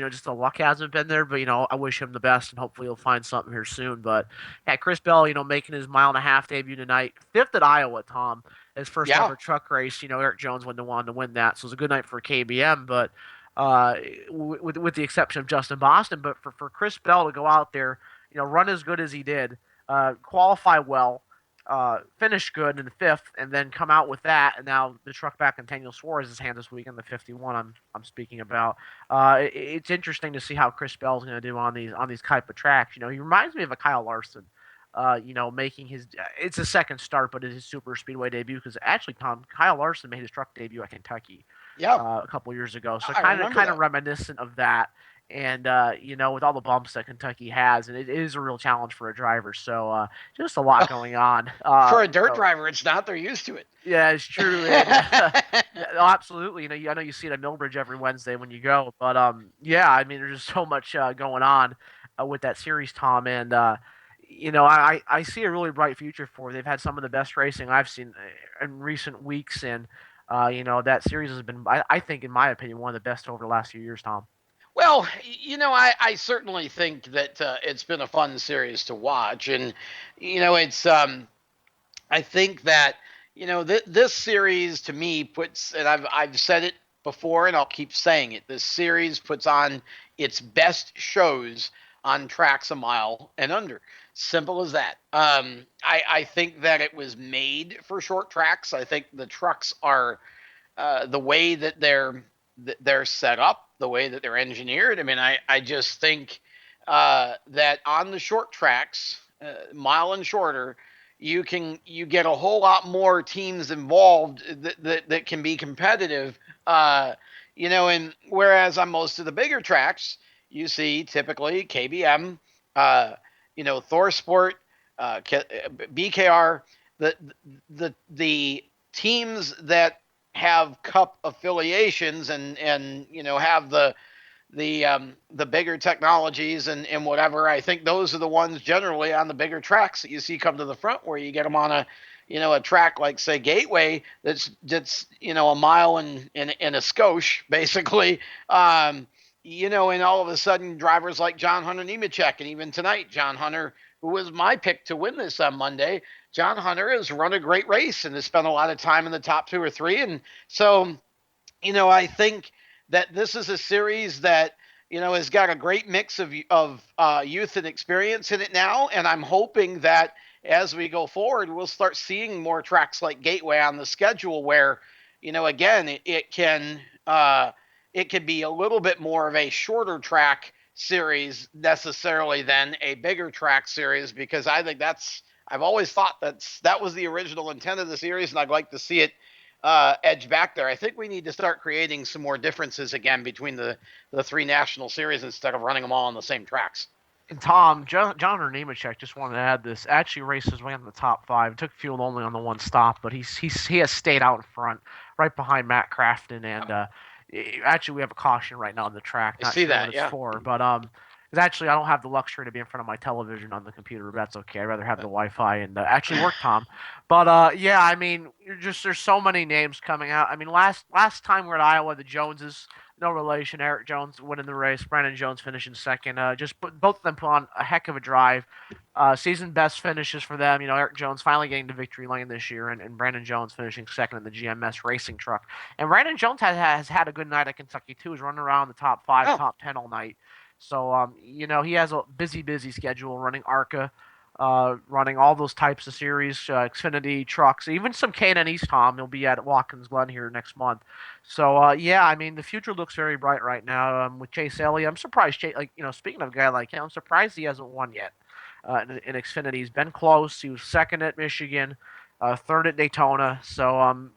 Just the luck hasn't been there, but, I wish him the best, and hopefully he'll find something here soon. But, yeah, Chris Bell, making his 1.5-mile debut tonight, 5th at Iowa, Tom, his first ever truck race. Eric Jones wouldn't have wanted to win that, so it was a good night for KBM, but with the exception of Justin Boston. But for Chris Bell to go out there, run as good as he did, qualify well, finish good in the 5th, and then come out with that, and now the truck back in Daniel Suarez's hand this week in the 51 I'm speaking about. It's interesting to see how Chris Bell's going to do on these type of tracks. He reminds me of a Kyle Larson making it's a second start, but it's his super speedway debut because actually, Tom, Kyle Larson made his truck debut at Kentucky a couple years ago. So kind of reminiscent of that. And, with all the bumps that Kentucky has, and it is a real challenge for a driver. So just a lot going on. For a dirt driver, it's not. They're used to it. Yeah, it's true. Absolutely. I know you see it at Millbridge every Wednesday when you go. But, there's just so much going on with that series, Tom. And, I see a really bright future for it. They've had some of the best racing I've seen in recent weeks. And, that series has been, I think, in my opinion, one of the best over the last few years, Tom. Well, I certainly think that it's been a fun series to watch, and it's I think that this series to me puts, and I've said it before, and I'll keep saying it. This series puts on its best shows on tracks a mile and under. Simple as that. I think that it was made for short tracks. I think the trucks are the way that they're set up, the way that they're engineered. I mean, I just think that on the short tracks, mile and shorter, you get a whole lot more teams involved that can be competitive. And whereas on most of the bigger tracks, you see typically KBM, ThorSport, BKR, the teams that have cup affiliations and have the bigger technologies and whatever. I think those are the ones generally on the bigger tracks that you see come to the front, where you get them on a track like, say, Gateway that's a mile and a skosh basically. And all of a sudden drivers like John Hunter Nemechek, and even tonight John Hunter, who was my pick to win this on Monday, John Hunter has run a great race and has spent a lot of time in the top 2 or 3. And so, I think that this is a series that, has got a great mix of youth and experience in it now. And I'm hoping that as we go forward, we'll start seeing more tracks like Gateway on the schedule where, again, it can be a little bit more of a shorter track series necessarily than a bigger track series, because I think I've always thought that was the original intent of the series, and I'd like to see it edge back there. I think we need to start creating some more differences again between the 3 national series instead of running them all on the same tracks. And Tom, John Nemechek, just wanted to add this, actually raced his way in the top 5. Took fuel only on the one stop, but he has stayed out in front, right behind Matt Crafton, and actually we have a caution right now on the track. I see that, yeah. For, but actually, I don't have the luxury to be in front of my television on the computer, but that's okay. I'd rather have the Wi-Fi and actually work, Tom. But, there's so many names coming out. I mean, last time we were at Iowa, the Joneses, no relation. Eric Jones winning the race. Brandon Jones finishing second. Both of them put on a heck of a drive. Season best finishes for them. Eric Jones finally getting to victory lane this year, and Brandon Jones finishing second in the GMS racing truck. And Brandon Jones has had a good night at Kentucky, too. He's running around the top 5, top 10 all night. So, he has a busy schedule running ARCA, running all those types of series, Xfinity trucks, even some K&N East, Tom. He'll be at Watkins Glen here next month. So, the future looks very bright right now with Chase Elliott. I'm surprised, speaking of a guy like him, I'm surprised he hasn't won yet in Xfinity. He's been close. He was second at Michigan, third at Daytona. So,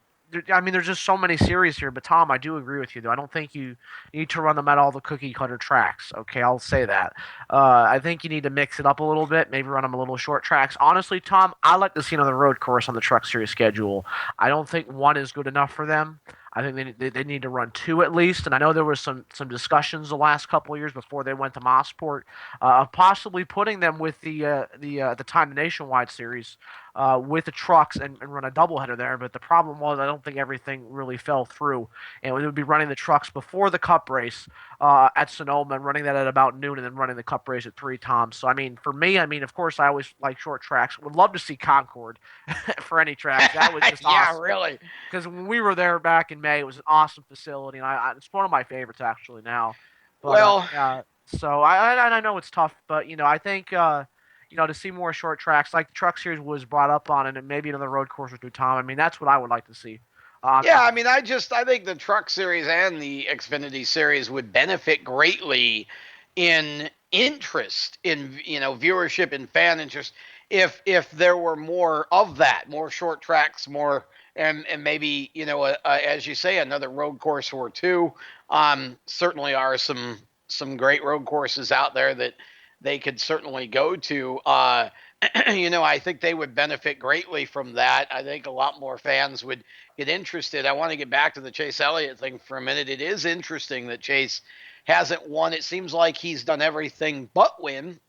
there's just so many series here. But, Tom, I do agree with you, though. I don't think you need to run them at all the cookie-cutter tracks. Okay, I'll say that. I think you need to mix it up a little bit, maybe run them a little short tracks. Honestly, Tom, I like to see another road course on the Truck Series schedule. I don't think 1 is good enough for them. I think they need to run 2 at least. And I know there was some discussions the last couple of years before they went to Motorsports of possibly putting them with the time the Nationwide Series with the trucks and run a doubleheader there. But the problem was I don't think everything really fell through. And we would be running the trucks before the Cup race at Sonoma and running that at about noon and then running the Cup race at 3 times. So, for me, of course, I always like short tracks. Would love to see Concord for any track. That was just awesome. Yeah, really. Because when we were there back in May, it was an awesome facility, and it's one of my favorites actually now. But, so I know it's tough, but I think to see more short tracks like the Truck Series was brought up on, and maybe another road course or 2, Tom. That's what I would like to see. I think the Truck Series and the Xfinity Series would benefit greatly in interest, in viewership and fan interest. if there were more of that, more short tracks, more and maybe as you say, another road course or two. Certainly are some great road courses out there that they could certainly go to. I think they would benefit greatly from that. I think a lot more fans would get interested. I want to get back to the Chase Elliott thing for a minute. It is interesting that Chase hasn't won. It seems like he's done everything but win.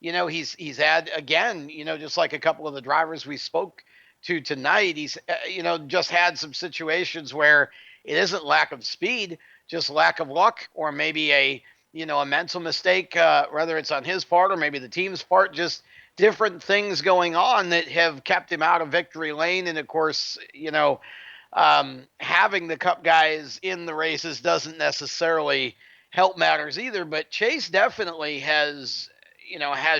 He's had, again, just like a couple of the drivers we spoke to tonight, he's just had some situations where it isn't lack of speed, just lack of luck, or maybe a mental mistake, whether it's on his part or maybe the team's part, just different things going on that have kept him out of victory lane. And of course, having the Cup guys in the races doesn't necessarily help matters either. But Chase definitely has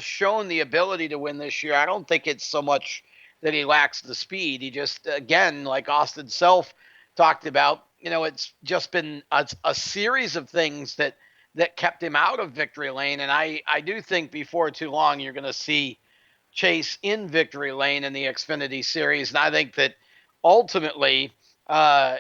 shown the ability to win this year. I don't think it's so much that he lacks the speed. He just, again, like Austin Self talked about, it's just been a series of things that kept him out of victory lane. And I do think before too long you're going to see Chase in victory lane in the Xfinity Series. And I think that ultimately,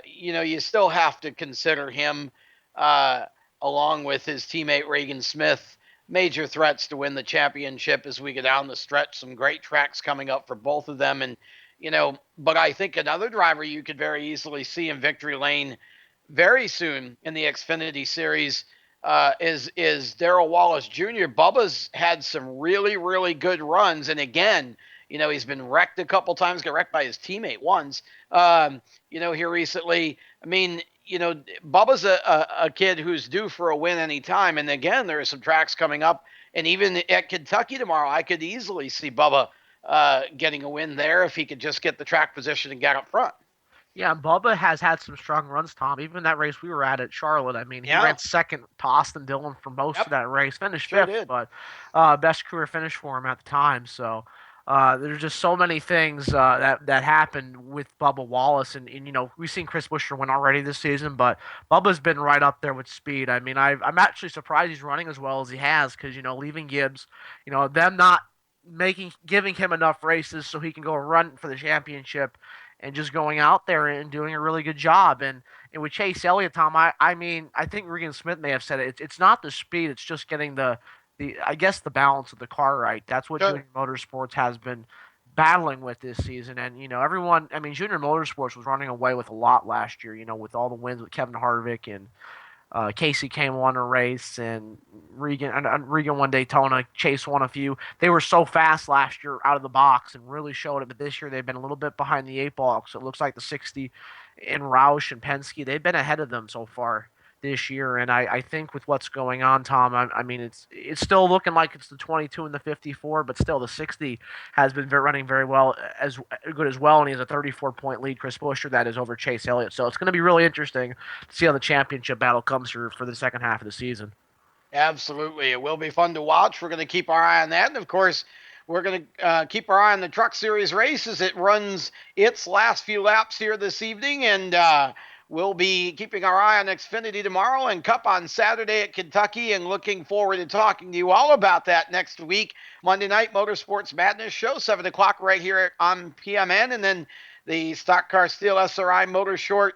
you still have to consider him, along with his teammate Regan Smith, major threats to win the championship as we get down the stretch. Some great tracks coming up for both of them. And, but I think another driver you could very easily see in victory lane very soon in the Xfinity Series is Darrell Wallace Jr. Bubba's had some really, really good runs. And again, he's been wrecked a couple times, got wrecked by his teammate once, here recently. I mean, Bubba's a kid who's due for a win anytime. And again, there are some tracks coming up. And even at Kentucky tomorrow, I could easily see Bubba getting a win there if he could just get the track position and get up front. Yeah, Bubba has had some strong runs, Tom. Even that race we were at Charlotte, I mean, he ran second to Austin Dillon for most of that race. Finished fifth, but best career finish for him at the time. So there's just so many things that happened with Bubba Wallace. And we've seen Chris Buescher win already this season, but Bubba's been right up there with speed. I mean, I'm actually surprised he's running as well as he has because, leaving Gibbs, them not giving him enough races so he can go run for the championship and just going out there and doing a really good job. And with Chase Elliott, Tom, I mean, I think Regan Smith may have said it. It's not the speed. It's just getting the balance of the car right. That's what Junior Motorsports has been battling with this season. And, everyone, I mean, Junior Motorsports was running away with a lot last year, with all the wins with Kevin Harvick and Casey Kane won a race, and Regan won Daytona. Chase won a few. They were so fast last year out of the box and really showed it. But this year they've been a little bit behind the eight ball. So it looks like the 60 and Roush and Penske, they've been ahead of them so far this year. And I think with what's going on, Tom, I mean, it's still looking like it's the 22 and the 54, but still the 60 has been running very well, as good as well. And he has a 34-point lead, Chris Buescher, that is over Chase Elliott. So it's going to be really interesting to see how the championship battle comes for the second half of the season. Absolutely. It will be fun to watch. We're going to keep our eye on that. And of course, we're going to keep our eye on the Truck Series race as it runs its last few laps here this evening. And, we'll be keeping our eye on Xfinity tomorrow and Cup on Saturday at Kentucky, and looking forward to talking to you all about that next week. Monday night Motorsports Madness Show, 7 o'clock right here on PMN, and then the Stock Car Steel SRI Motorsports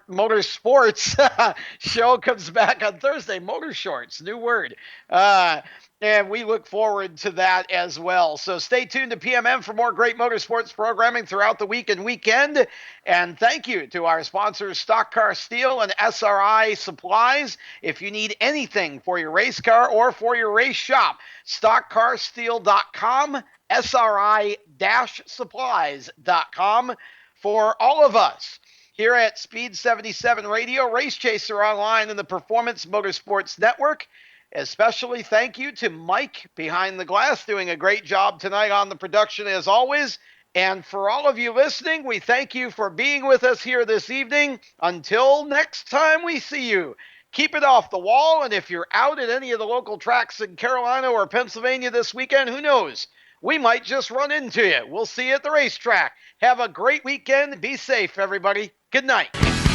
show comes back on Thursday. Motor Shorts, new word. And we look forward to that as well. So stay tuned to PMM for more great motorsports programming throughout the week and weekend. And thank you to our sponsors, Stock Car Steel and SRI Supplies. If you need anything for your race car or for your race shop, stockcarsteel.com, SRI-supplies.com. For all of us here at Speed 77 Radio, Race Chaser Online, and the Performance Motorsports Network, especially thank you to Mike behind the glass, doing a great job tonight on the production as always. And for all of you listening, we thank you for being with us here this evening. Until next time we see you, keep it off the wall. And if you're out at any of the local tracks in Carolina or Pennsylvania this weekend, who knows? We might just run into you. We'll see you at the racetrack. Have a great weekend. Be safe, everybody. Good night.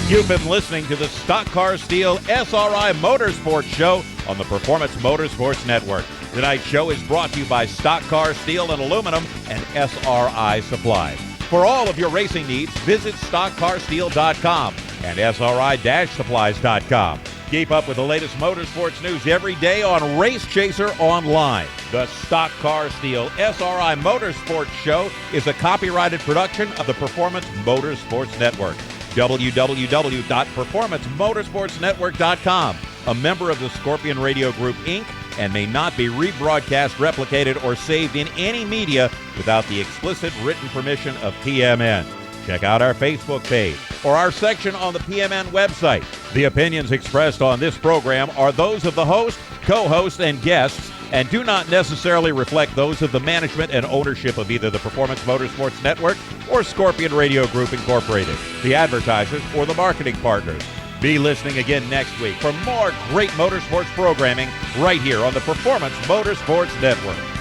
You've been listening to the Stock Car Steel SRI Motorsports Show on the Performance Motorsports Network. Tonight's show is brought to you by Stock Car Steel and Aluminum and SRI Supplies. For all of your racing needs, visit StockCarSteel.com and SRI-Supplies.com. Keep up with the latest motorsports news every day on Race Chaser Online. The Stock Car Steel SRI Motorsports Show is a copyrighted production of the Performance Motorsports Network. www.performancemotorsportsnetwork.com. A member of the Scorpion Radio Group, Inc., and may not be rebroadcast, replicated, or saved in any media without the explicit written permission of PMN. Check out our Facebook page or our section on the PMN website. The opinions expressed on this program are those of the host, co-host, and guests, and do not necessarily reflect those of the management and ownership of either the Performance Motorsports Network or Scorpion Radio Group Incorporated, the advertisers, or the marketing partners. Be listening again next week for more great motorsports programming right here on the Performance Motorsports Network.